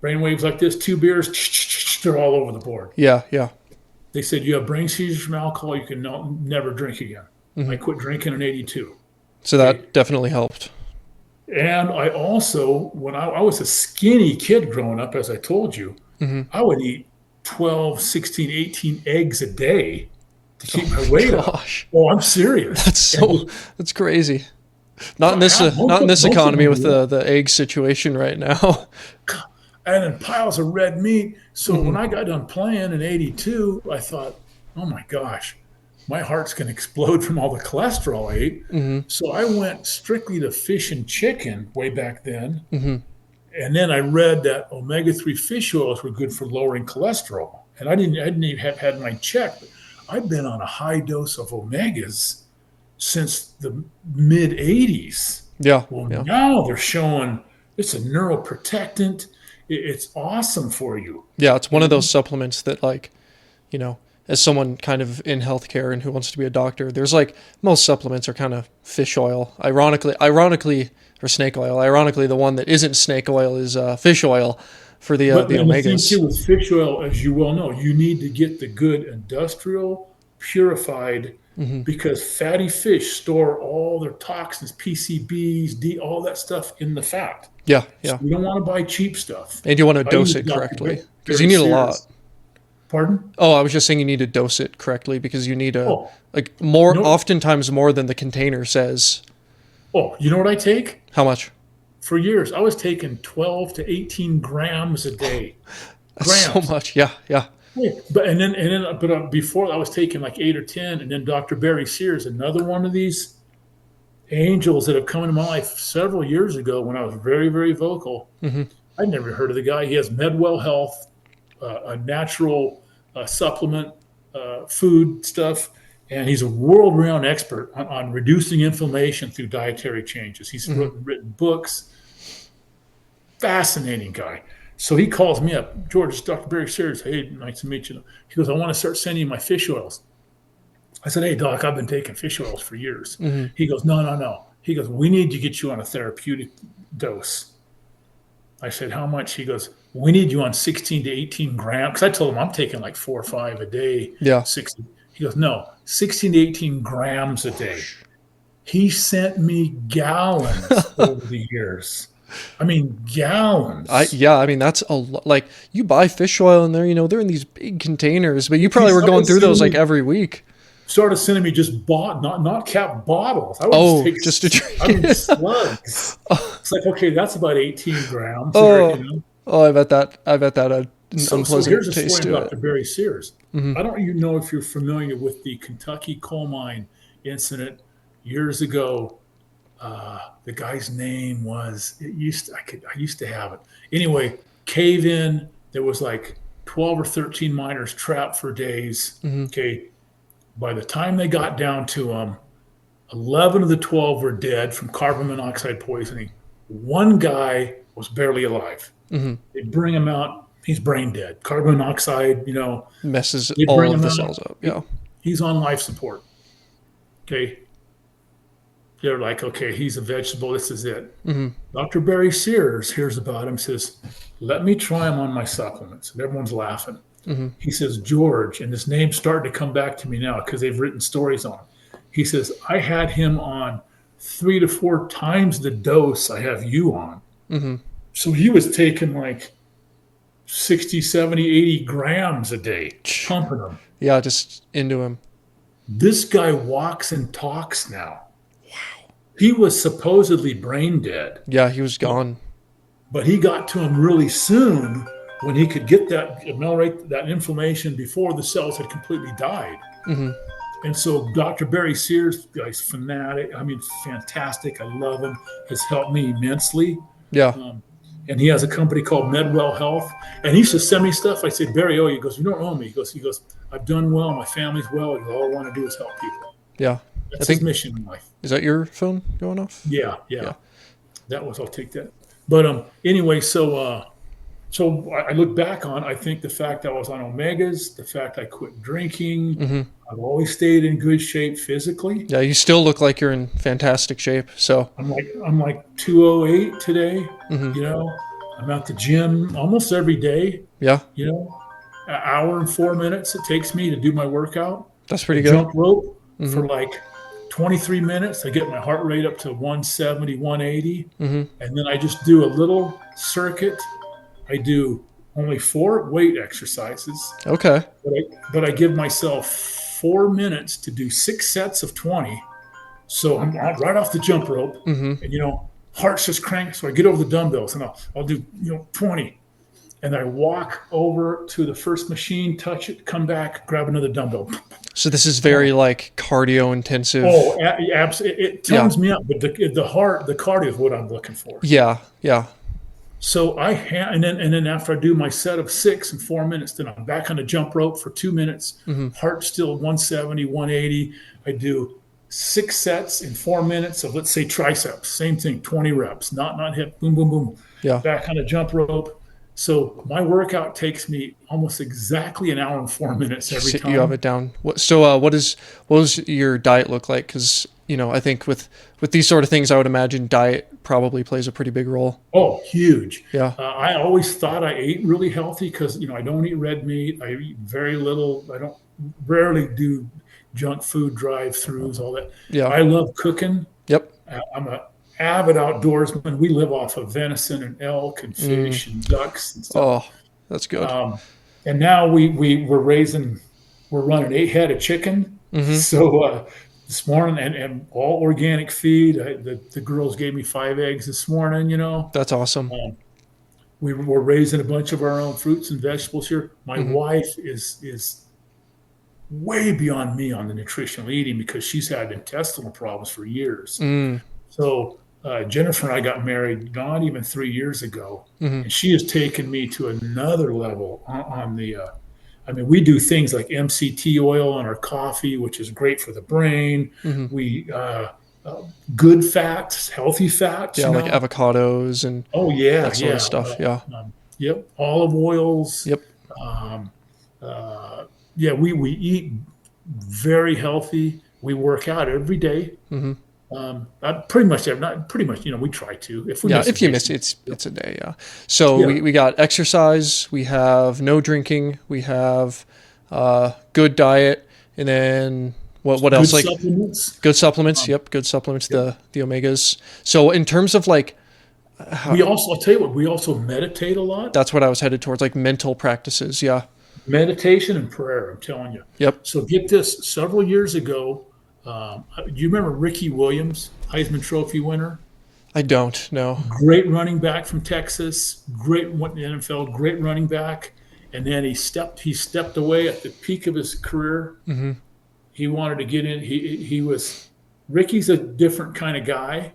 brain waves like this, 2 beers, they're all over the board. Yeah. Yeah. They said, you have brain seizures from alcohol, you can never drink again. Hmm. I quit drinking in '82. So Okay. that definitely helped. And I also, when I was a skinny kid growing up, as I told you, Hmm. I would eat 12, 16, 18 eggs a day to keep Oh my my weight up. gosh, Oh, I'm serious. that's crazy. Not in this Most not in of, this most of economy with them, the egg situation right now. and then piles of red meat. So Hmm. when I got done playing in '82, I thought, oh my gosh, my heart's going to explode from all the cholesterol I ate. Hmm. So I went strictly to fish and chicken way back then. Hmm. And then I read that omega-3 fish oils were good for lowering cholesterol. And I didn't even have had my check. But I've been on a high dose of omegas since the mid '80s. Yeah. Well, Yeah. now they're showing it's a neuroprotectant. It's awesome for you. Yeah. It's one You of know? those supplements that, like, as someone kind of in healthcare and who wants to be a doctor, there's like most supplements are kind of fish oil. Ironically, or snake oil. Ironically, the one that isn't snake oil is fish oil for But the and the thing omegas. too with fish oil, as you well know, you need to get the good industrial purified Hmm. because fatty fish store all their toxins, PCBs, all that stuff in the fat. Yeah. So Yeah. you don't want to buy cheap stuff. And you want to I dose use it Dr. correctly because you Barry need a lot. Sears. Pardon? Oh, I was just saying you need to dose it correctly because you need a Oh, like more, no. oftentimes more than the container says. Oh, you know what I take? How much? For years, I was taking 12 to 18 grams a day. That's so Grams. much. Yeah. Yeah. Yeah, but before I was taking like 8 or 10, and then Dr. Barry Sears, another one of these angels that have come into my life several years ago when I was very, very vocal. Hmm. I'd never heard of the guy. He has Medwell Health, a natural supplement, food stuff, and he's a world-renowned expert on reducing inflammation through dietary changes. He's Hmm. written books. Fascinating guy. So he calls me up, George, it's Dr. Barry Sears. Hey, nice to meet you. He goes, I want to start sending you my fish oils. I said, hey, Doc, I've been taking fish oils for years. Hmm. He goes, no, no, no. He goes, we need to get you on a therapeutic dose. I said, how much? He goes, we need you on 16 to 18 grams. Because I told him I'm taking like 4 or 5 a day, Yeah. 60. He goes, no, 16 to 18 grams a day. He sent me gallons over the years. I mean, gallons. I mean, that's a lot. Like, you buy fish oil and they're in these big containers, but you probably He were going started through those sending like me every week. just not cap bottles. I would Oh, just just to take, drink I mean, it. slugs. It's like, okay, that's about 18 grams there, Oh, oh, I bet that had an So here's unpleasant a taste story to about it. Dr. Barry Sears. Hmm. I don't even know if you're familiar with the Kentucky coal mine incident years ago. The guy's name was I used to have it. Anyway, cave in. There was like 12 or 13 miners trapped for days. Hmm. Okay. By the time they got down to 11 of the 12 were dead from carbon monoxide poisoning. One guy was barely alive. Hmm. They bring him out. He's brain dead. Carbon monoxide, Messes they all bring of him the out. cells up. Yeah. He's on life support. Okay. They're like, okay, he's a vegetable. This is it. Hmm. Dr. Barry Sears hears about him, says, let me try him on my supplements. And everyone's laughing. Hmm. He says, George, and his name's starting to come back to me now because they've written stories on him. He says, I had him on 3 to 4 times the dose I have you on. Hmm. So he was taking like 60, 70, 80 grams a day, pumping them. Yeah, just into him. This guy walks and talks now. He was supposedly brain dead, Yeah, he was but, gone. but he got to him really soon when he could get that ameliorate that inflammation before the cells had completely died. Hmm. And so Dr. Barry Sears, guy's fanatic. I mean, fantastic. I love him. Has helped me immensely. Yeah. Um, and he has a company called Medwell Health. And he used to send me stuff. I said, Barry, oh, he goes, you don't owe me. He goes, I've done well. My family's well. All I want to do is help people. Yeah. I That's his think, mission in life. is that your phone going off? Yeah, yeah. Yeah. I'll take that. But anyway, so I look back on, I think the fact I was on omegas, the fact I quit drinking, Hmm. I've always stayed in good shape physically. Yeah, you still look like you're in fantastic shape. So, I'm like 208 today. hmm, You know, I'm at the gym almost every day. yeah, You know, an hour and 4 minutes it takes me to do my workout. that's I pretty good. jump rope Hmm. for like 23 minutes. I get my heart rate up to 170, 180. Hmm. And then I just do a little circuit. I do only 4 weight exercises, Okay. but I give myself 4 minutes to do 6 sets of 20. So I'm right off the jump rope, Hmm. and heart's just cranking. So I get over the dumbbells and I'll do 20, and I walk over to the first machine, touch it, come back, grab another dumbbell. So this is very like cardio intensive. Oh, absolutely! It Yeah. tones me up, but the cardio is what I'm looking for. Yeah. Yeah. So and then after I do my set of 6 in 4 minutes, then I'm back on the jump rope for 2 minutes. Hmm. Heart still 170, 180. I do 6 sets in 4 minutes of, let's say, triceps. Same thing, 20 reps, not hip, boom, boom, boom. Yeah. Back on the jump rope. So my workout takes me almost exactly an hour and 4 minutes every time. You have it down. So, what does your diet look like? Because I think with these sort of things, I would imagine diet probably plays a pretty big role. Oh, huge. Yeah. I always thought I ate really healthy because, I don't eat red meat. I eat very little. I don't rarely do junk food drive-throughs, all that. Yeah. I love cooking. Yep. I'm an avid outdoorsman. We live off of venison and elk and fish and ducks and stuff. Oh, that's good. And now we're running 8 head of chicken. Hmm. So this morning, and all organic feed. The girls gave me 5 eggs this morning. That's awesome. We're raising a bunch of our own fruits and vegetables here. My wife is way beyond me on the nutritional eating because she's had intestinal problems for years. Mm. So Jennifer and I got married not even 3 years ago, Hmm. and she has taken me to another level on the. We do things like MCT oil on our coffee, which is great for the brain. Hmm. We good fats, healthy fats. Yeah, like avocados and Oh yeah, that sort of stuff. Yeah. Yep. Olive oils. Yep. Um, yeah, we eat very healthy. We work out every day. Hmm. Pretty much, not pretty much. We try to. If we Yeah, miss if a you day, miss it, it's a day. Yeah. So Yeah. we got exercise, we have no drinking, we have good diet, and then what good else? Like supplements. good supplements. Yep, good supplements. The omegas. So in terms of like, I'll tell you what. We also meditate a lot. that's what I was headed towards, like mental practices. Yeah. Meditation and prayer. I'm telling you. Yep. So get this. Several years ago, do you remember Ricky Williams, Heisman Trophy winner? I don't know. Great running back from Texas. Great went in the NFL. Great running back. And then he stepped away at the peak of his career. Hmm. He wanted to get in. Ricky's a different kind of guy.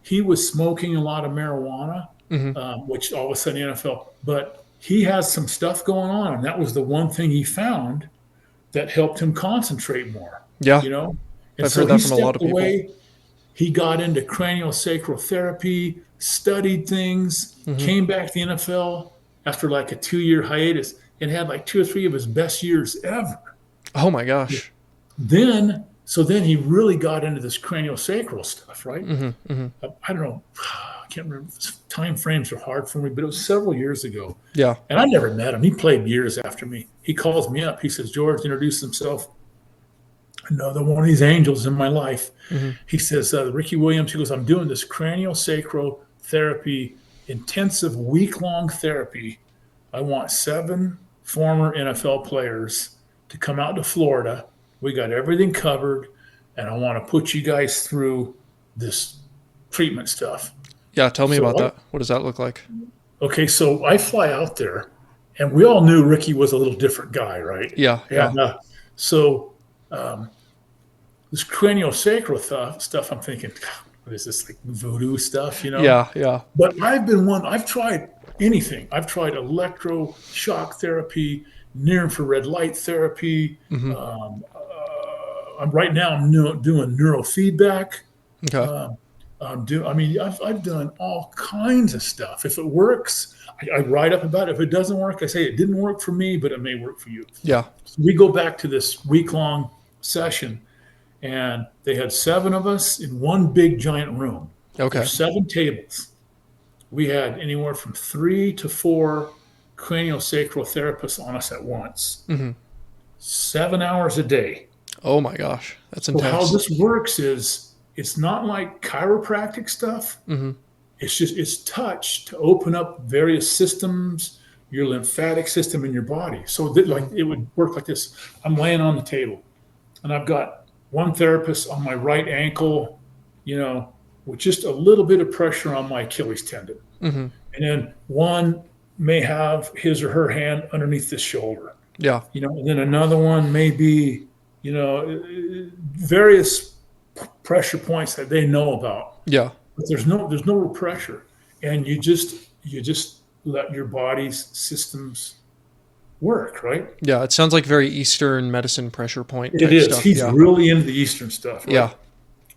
He was smoking a lot of marijuana, Hmm. which all of a sudden the NFL. But he has some stuff going on, and that was the one thing he found that helped him concentrate more. Yeah. And I've so heard that he from a lot of stepped people. away. He got into craniosacral therapy, studied things, came back to the NFL after like a 2-year hiatus, and had like 2 or 3 of his best years ever. Oh my gosh. Then he really got into this craniosacral stuff, right? Hmm. Hmm. I don't know. I can't remember. Time frames are hard for me, but it was several years ago. Yeah. And I never met him. He played years after me. He calls me up. He says, George, introduced himself. Another one of these angels in my life. Hmm. He says, Ricky Williams, he goes, I'm doing this craniosacral therapy, intensive week-long therapy. I want 7 former NFL players to come out to Florida We got everything covered, and I want to put you guys through this treatment stuff. Yeah, tell me about So, that. What does that look like? okay, so I fly out there, and we all knew Ricky was a little different guy, right? Yeah, yeah, And so um, this craniosacral stuff, I'm thinking, what is this, like voodoo stuff, you know? yeah, yeah. But I've tried anything. I've tried electroshock therapy, near infrared light therapy. Hmm. Right now I'm doing neurofeedback. Okay. Um, I've done all kinds of stuff. If it works, I write up about it. If it doesn't work, I say it didn't work for me, but it may work for you. Yeah. So we go back to this week long session, and they had 7 of us in one big giant room. Okay. There's 7 tables. We had anywhere from 3 to 4 craniosacral therapists on us at once, Hmm. 7 hours a day. Oh my gosh, that's So how intense. this works is it's not like chiropractic stuff. Hmm. It's touch to open up various systems, your lymphatic system in your body. So that, like, Hmm. it would work like this. I'm laying on the table, and I've got one therapist on my right ankle, with just a little bit of pressure on my Achilles tendon. Hmm. And then one may have his or her hand underneath the shoulder, Yeah, and then another one may be, various pressure points that they know about. yeah, But there's no real pressure, and you just let your body's systems work, right? yeah. It sounds like very Eastern medicine pressure point It type is. stuff. He's Yeah, really into the Eastern stuff, right? yeah.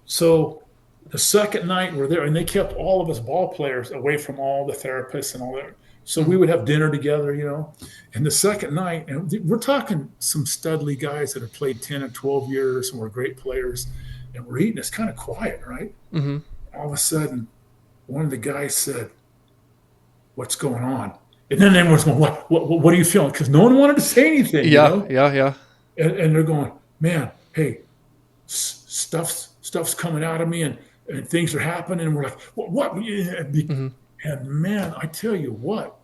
So the second night we're there, and they kept all of us ball players away from all the therapists and all that. So we Hmm. would have dinner together, And the second night, and we're talking some studly guys that have played 10 and 12 years and were great players, and we're eating. It's kind of quiet, right? Hmm. All of a sudden, one of the guys said, "What's going on?" And then everyone's going, "What are you feeling?" Because no one wanted to say anything, Yeah, yeah, yeah. And they're going, "Man, hey, stuff's coming out of me, and things are happening." And we're like, "What?" Hmm. And man, I tell you what,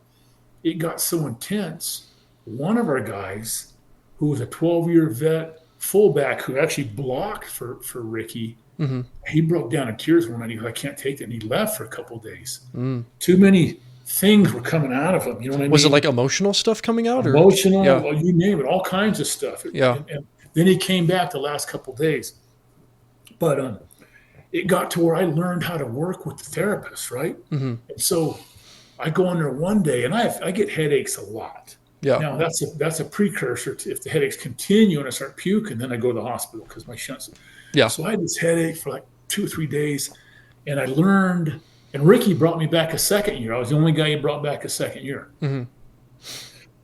it got so intense. One of our guys, who was a 12-year vet fullback who actually blocked for Ricky, Hmm. he broke down in tears one night. He goes, "I can't take it," and he left for a couple of days. Mm. Too many things were coming out of him. You know what I Was it mean? like emotional stuff coming out, or? Emotional, Yeah, well, you name it, all kinds of stuff. yeah. And then he came back the last couple of days. But it got to where I learned how to work with the therapist, right? Hmm. And so I go in there one day, and I get headaches a lot. Yeah, Now that's a precursor to, if the headaches continue and I start puking, then I go to the hospital because my shunts. yeah. So I had this headache for like 2 or 3 days, and I learned. And Ricky brought me back a second year. I was the only guy he brought back a second year. Hmm.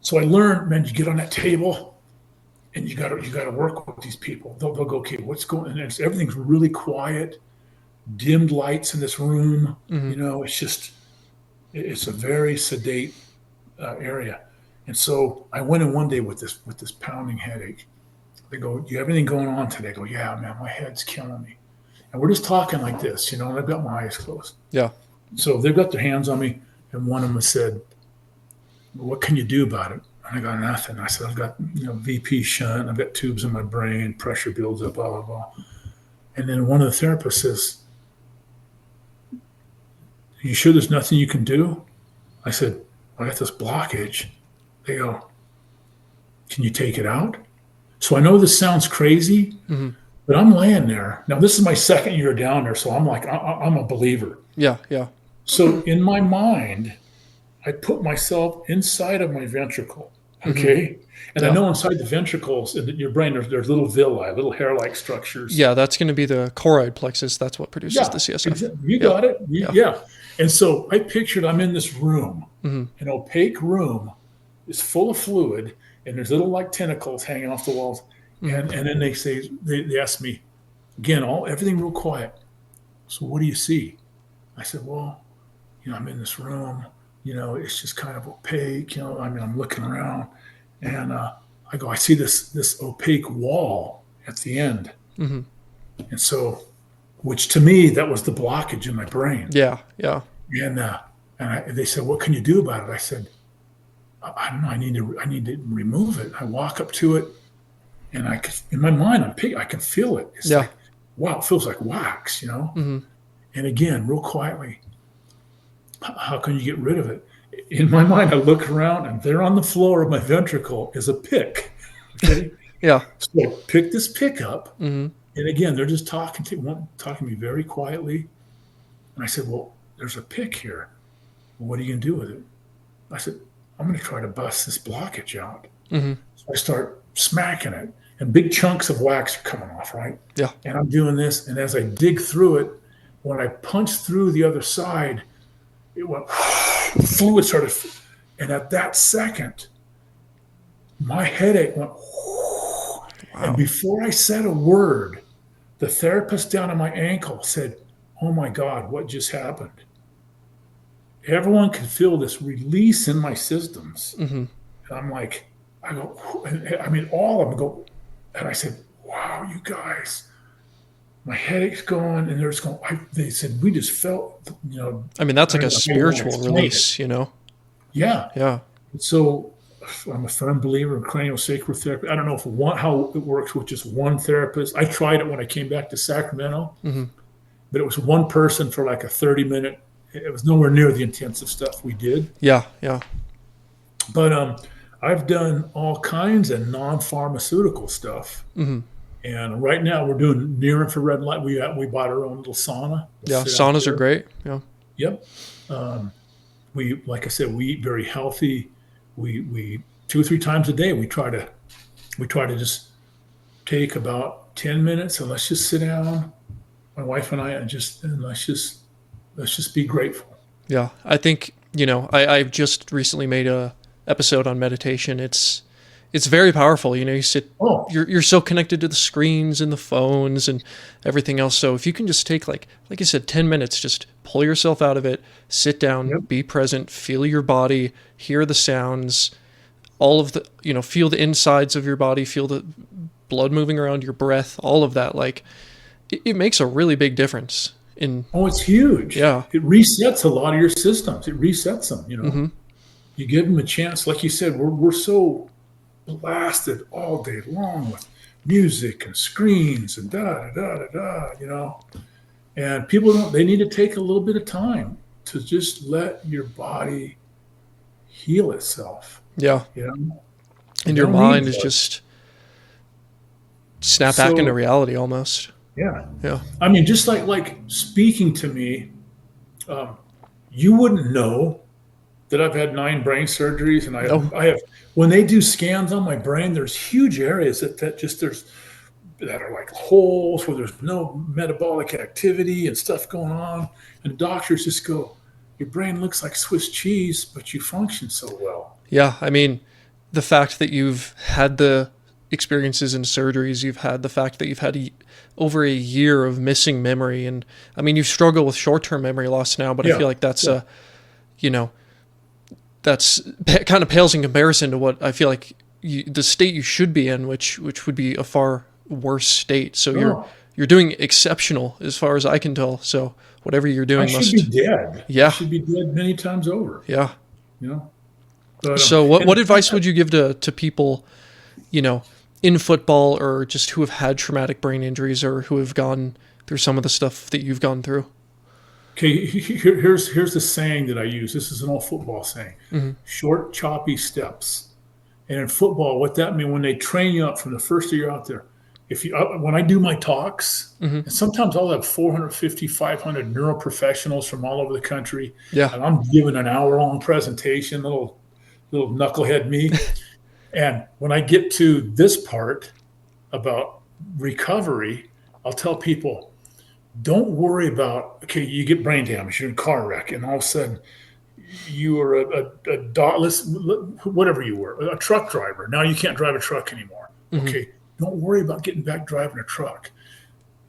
So I learned, man, you get on that table, and you gotta work with these people. They'll go, "Okay, what's going on?" And everything's really quiet, dimmed lights in this room. Hmm. It's a very sedate area. And so I went in one day with this pounding headache. They go, "Do you have anything going on today?" I go, "Yeah, man, my head's killing me." And we're just talking like this, and I've got my eyes closed. Yeah. So they've got their hands on me, and one of them said, "What can you do about it?" And I got, "Nothing." I said, "I've got VP shunt, I've got tubes in my brain, pressure builds up, blah blah blah." And then one of the therapists says, "You sure there's nothing you can do?" I said, "I got this blockage." They go, "Can you take it out?" So I know this sounds crazy, Hmm. but I'm laying there. Now, this is my second year down there, so I'm like, I'm a believer. Yeah, yeah. So in my mind, I put myself inside of my ventricle, Hmm. okay? And I Yeah. know inside the ventricles in your brain, there's little villi, little hair-like structures. Yeah, that's going to be the choroid plexus. That's what produces Yeah, the CSF. you Yeah, got it. yeah. Yeah. And so I pictured I'm in this room, Hmm. an opaque room. It's full of fluid, and there's little like tentacles hanging off the walls. Hmm. And then they ask me again, everything real quiet. "So what do you see?" I said, "Well, I'm in this room. It's just kind of opaque. I'm looking around, and I go, I see this opaque wall at the end, Hmm. and so, which to me that was the blockage in my brain. Yeah, yeah. And they said, "What can you do about it?" I said, "I don't know. I need to remove it." I walk up to it, And in my mind, I can feel it. It's Yeah. like, wow, it feels like wax, Mm-hmm. And again, real quietly, how can you get rid of it? In my mind, I look around and there on the floor of my ventricle is a pick. Okay. Yeah. So I pick this pick up. Mm-hmm. And again, they're just talking to me very quietly. And I said, well, there's a pick here. Well, what are you going to do with it? I said, I'm going to try to bust this blockage out. Mm-hmm. So I start smacking it, and big chunks of wax are coming off, right? Yeah. And I'm doing this. And as I dig through it, when I punched through the other side, it went, fluid started. And at that second, my headache went, and Wow. before I said a word, the therapist down on my ankle said, oh my God, what just happened? Everyone could feel this release in my systems. Mm-hmm. And I'm like, I mean, all of them go. And I said, wow, you guys, my headache's going. And they're just going, they said, we just felt, I mean, that's like I a don't spiritual wanna explain release, you know? Yeah. Yeah. So I'm a firm believer in craniosacral therapy. I don't know how it works with just one therapist. I tried it when I came back to Sacramento, Mm-hmm. but it was one person for like a 30-minute. It was nowhere near the intensive stuff we did. Yeah. Yeah. But I've done all kinds of non-pharmaceutical stuff. Mm-hmm. And right now we're doing near infrared light. We bought our own little sauna. Yeah. Saunas are great. Yeah. Yep. We, like I said, we eat very healthy. We 2 or 3 times a day we try to just take about 10 minutes and let's just sit down, my wife and I, and let's just be grateful. Yeah. I think, I've just recently made a episode on meditation. It's very powerful. You sit, you're so connected to the screens and the phones and everything else. So if you can just take like you said, 10 minutes, just pull yourself out of it, sit down, Yep. be present, feel your body, hear the sounds, all of the, feel the insides of your body, feel the blood moving around your breath, all of that. Like it makes a really big difference it's huge. Yeah. It resets a lot of your systems. It resets them, Mm-hmm. You give them a chance. Like you said, we're so blasted all day long with music and screens and da da da da da, and people they need to take a little bit of time to just let your body heal itself. Yeah. And your mind is just snap back into reality almost. Yeah. Yeah. I mean, just like speaking to me, you wouldn't know that I've had 9 brain surgeries, and I have. When they do scans on my brain, there's huge areas that are like holes where there's no metabolic activity and stuff going on, and doctors just go, "Your brain looks like Swiss cheese, but you function so well." Yeah, I mean, the fact that you've had the experiences and surgeries you've had, the fact that you've had over a year of missing memory, and I mean, you struggle with short-term memory loss now, but I feel like that's that's kind of pales in comparison to what I feel like the state you should be in, which would be a far worse state. So you're doing exceptional as far as I can tell. So whatever you're doing I should be dead. Yeah. I should be dead many times over. Yeah. But, so what advice would you give to people, in football or just who have had traumatic brain injuries or who have gone through some of the stuff that you've gone through? Okay, here's the saying that I use. This is an old football saying: Mm-hmm. short, choppy steps. And in football, what that means when they train you up from the first year out there, when I do my talks, Mm-hmm. and sometimes I'll have 450, 500 neuroprofessionals from all over the country, Yeah. and I'm giving an hour-long presentation, little knucklehead me. And when I get to this part about recovery, I'll tell people, don't worry about, okay, you get brain damage, you're in a car wreck, and all of a sudden you were a dauntless, whatever you were, a truck driver. Now you can't drive a truck anymore. Mm-hmm. Okay, don't worry about getting back driving a truck.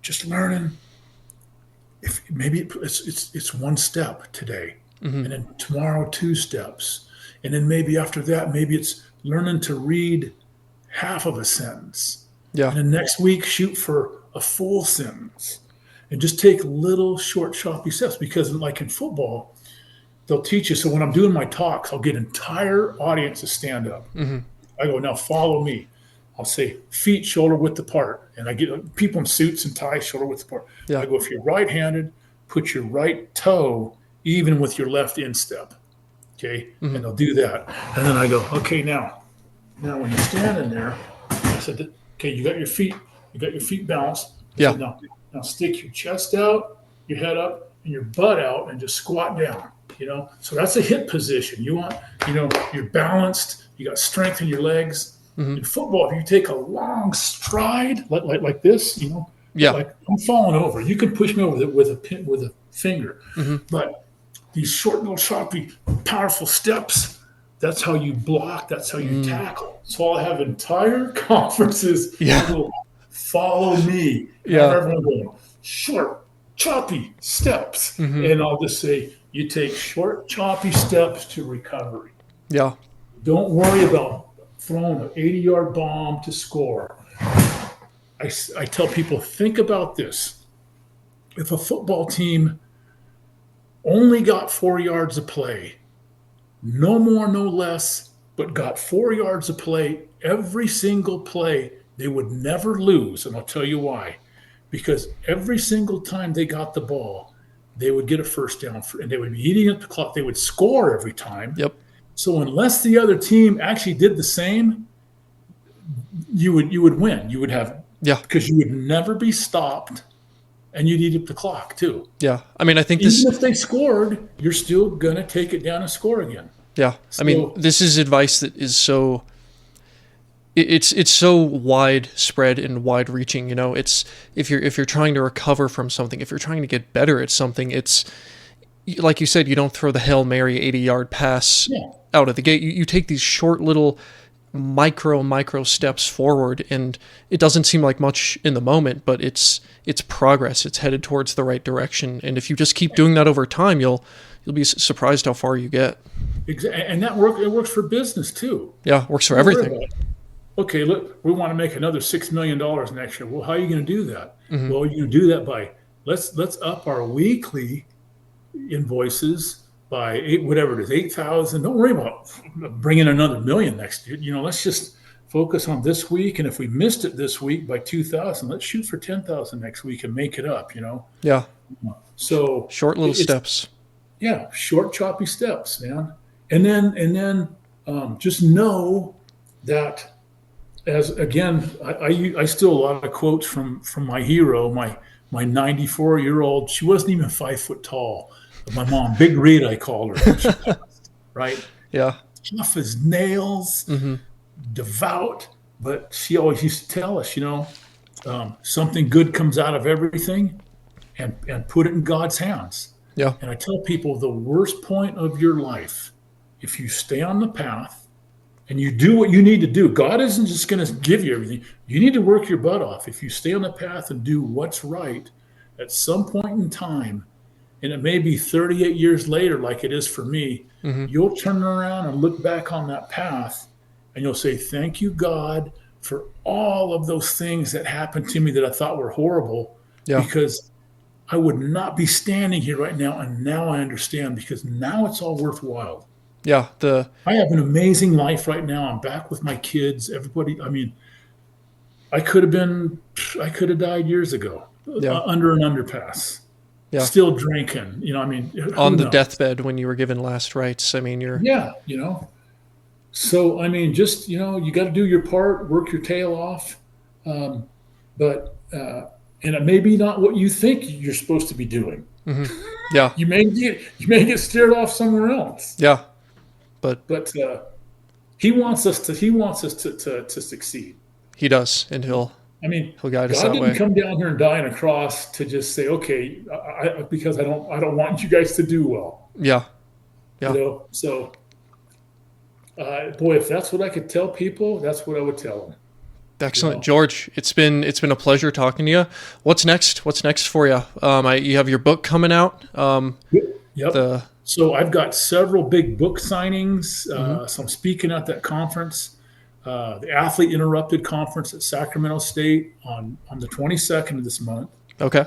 Just learning. If maybe it's one step today, Mm-hmm. and then tomorrow 2 steps, and then maybe after that, maybe it's learning to read half of a sentence. Yeah. And then next week, shoot for a full sentence. And just take little short, choppy steps, because like in football, they'll teach you. So when I'm doing my talks, I'll get entire audience to stand up. Mm-hmm. I go, now follow me. I'll say feet shoulder width apart, and I get people in suits and ties shoulder width apart. Yeah. I go, if you're right-handed, put your right toe even with your left instep. Okay, Mm-hmm. and they'll do that, and then I go, okay, now when you're standing there, I said, okay, you got your feet balanced. I Yeah. said, now stick your chest out, your head up, and your butt out, and just squat down. So that's a hip position. You want, you're balanced. You got strength in your legs. Mm-hmm. In football, if you take a long stride like this, Yeah. like I'm falling over. You can push me over with a finger, Mm-hmm. but these short, little, choppy, powerful steps. That's how you block. That's how you tackle. So I'll have entire conferences. Yeah. Will follow me. Yeah. Everyone going short, choppy steps, and I'll just say, you take short, choppy steps to recovery. Yeah. Don't worry about throwing an 80-yard bomb to score. I tell people, think about this. If a football team only got 4 yards of play, no more, no less, but got 4 yards of play every single play, they would never lose. And I'll tell you why. Because every single time they got the ball, they would get a first down, and they would be eating up the clock. They would score every time. Yep. So unless the other team actually did the same, you would win. You would have, because you would never be stopped, and you'd eat up the clock too. Yeah. I mean, I think even if they scored, you're still gonna take it down and score again. Yeah. I mean, this is advice that is so. It's so widespread and wide-reaching. It's if you're trying to recover from something, if you're trying to get better at something, it's like you said, you don't throw the Hail Mary 80-yard pass out of the gate. You take these short little micro steps forward, and it doesn't seem like much in the moment, but it's progress. It's headed towards the right direction, and if you just keep doing that over time, you'll be surprised how far you get. Exactly, and it works for business too. Yeah, works for everything. Okay, look, we want to make another $6 million next year. Well, how are you going to do that? Mm-hmm. Well, you do that by let's up our weekly invoices by whatever it is, 8,000. Don't worry about bringing another million next year. Let's just focus on this week, and if we missed it this week by 2,000, let's shoot for 10,000 next week and make it up. Yeah. So short little steps. Yeah, short choppy steps, man. And then just know that. As again, I steal a lot of quotes from my hero, my 94-year-old. She wasn't even 5 foot tall. My mom, Big Rita, I called her. Right? Yeah. Tough as nails, devout. But she always used to tell us, something good comes out of everything, and put it in God's hands. Yeah. And I tell people the worst point of your life, if you stay on the path, and you do what you need to do. God isn't just going to give you everything. You need to work your butt off. If you stay on the path and do what's right, at some point in time, and it may be 38 years later like it is for me, you'll turn around and look back on that path, and you'll say, thank you, God, for all of those things that happened to me that I thought were horrible, because I would not be standing here right now, and now I understand, because now it's all worthwhile. Yeah, I have an amazing life right now. I'm back with my kids. Everybody, I mean, I could have died years ago under an underpass. Yeah. Still drinking, on the deathbed when you were given last rites. I mean, you're So I mean, just you got to do your part, work your tail off, but and it may be not what you think you're supposed to be doing. Yeah, you may get steered off somewhere else. Yeah. But he wants us to succeed. He does, and he'll guide us that way. God didn't come down here and die on a cross to just say, okay, because I don't want you guys to do well. Yeah. So, boy, if that's what I could tell people, that's what I would tell them. Excellent, George. It's been a pleasure talking to you. What's next? What's next for you? You have your book coming out. Yep. So I've got several big book signings. So I'm speaking at that conference, the Athlete Interrupted Conference at Sacramento State on the 22nd of this month. Okay.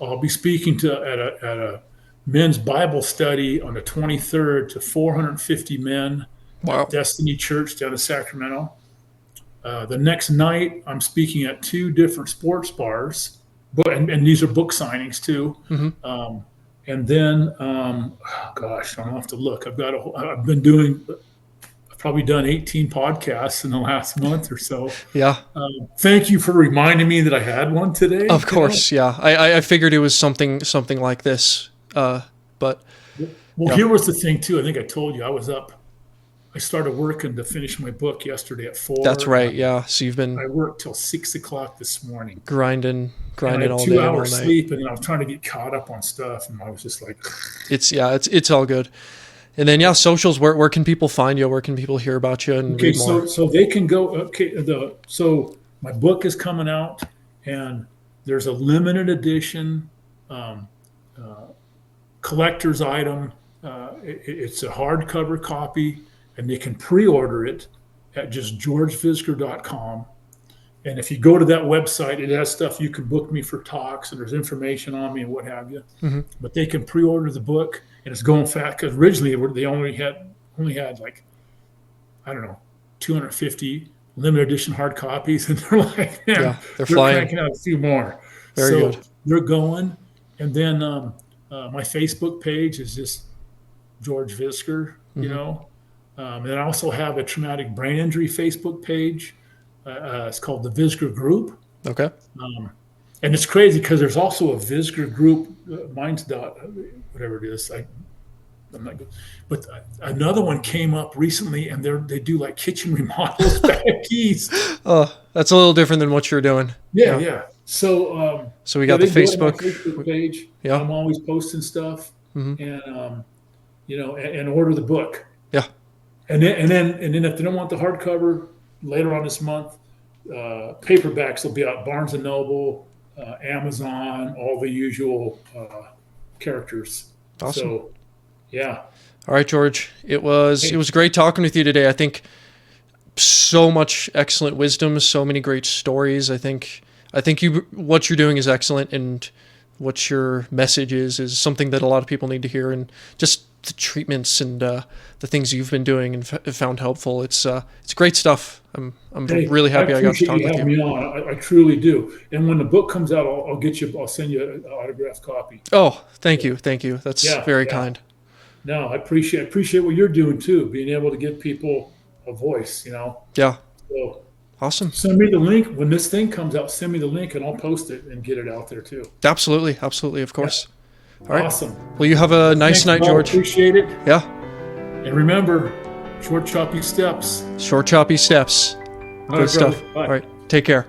I'll be speaking at a men's Bible study on the 23rd to 450 men Wow. at Destiny Church down in Sacramento. The next night, I'm speaking at 2 different sports bars, and these are book signings too. And then, gosh, I'll have to look. I've been doing, I've probably done 18 podcasts in the last month or so. Yeah. Thank you for reminding me that I had one today. Of course, yeah. I figured it was something like this. But well, here was the thing too. I think I told you I started working to finish my book yesterday at 4. That's right. Yeah. So you've been I worked till 6 o'clock this morning. grinding And I had all 2 day and all hours night. sleep, and then I was trying to get caught up on stuff, and I was just like, It's all good. And then socials. Where can people find you? Where can people hear about you and read more? so they can go. Okay, so my book is coming out, and there's a limited edition collector's item. It's a hardcover copy, and they can pre-order it at just georgevisger.com. And if you go to that website, it has stuff you can book me for talks, and there's information on me and what have you. But they can pre-order the book, and it's going fast because originally they only had like, I don't know, 250 limited edition hard copies, and they're like, man, they're flying. cranking out a few more. Very good. They're going, and then my Facebook page is just George Visger, you know. And I also have a traumatic brain injury Facebook page. It's called the Visger Group. Okay. And it's crazy because there's also a Visger Group, mine's whatever it is. I'm not good. But another one came up recently, and they do like kitchen remodels back keys. Oh, that's a little different than what you're doing. Yeah. So we got the they go to my Facebook Facebook page. Yeah. I'm always posting stuff, and and order the book. Yeah. And then if they don't want the hardcover later on this month, paperbacks will be out Barnes and Noble, Amazon, all the usual characters. Awesome. So, yeah. All right, George. It was great talking with you today. I think so much excellent wisdom, so many great stories. I think what you're doing is excellent, and what your message is something that a lot of people need to hear, and just the treatments and the things you've been doing and found helpful. It's great stuff. I'm really happy I got to talk with you. Me on. I truly do. And when the book comes out, I'll send you an autographed copy. Oh, thank you. That's very kind. No, I appreciate what you're doing too, being able to give people a voice, Yeah. So awesome. Send me the link when this thing comes out. Send me the link, and I'll post it and get it out there too. Absolutely, of course. Yeah. All right. Awesome. Well, you have a nice night, George. Appreciate it. Yeah. And remember, short choppy steps. Short choppy steps. Good stuff. Bye. All right. Take care.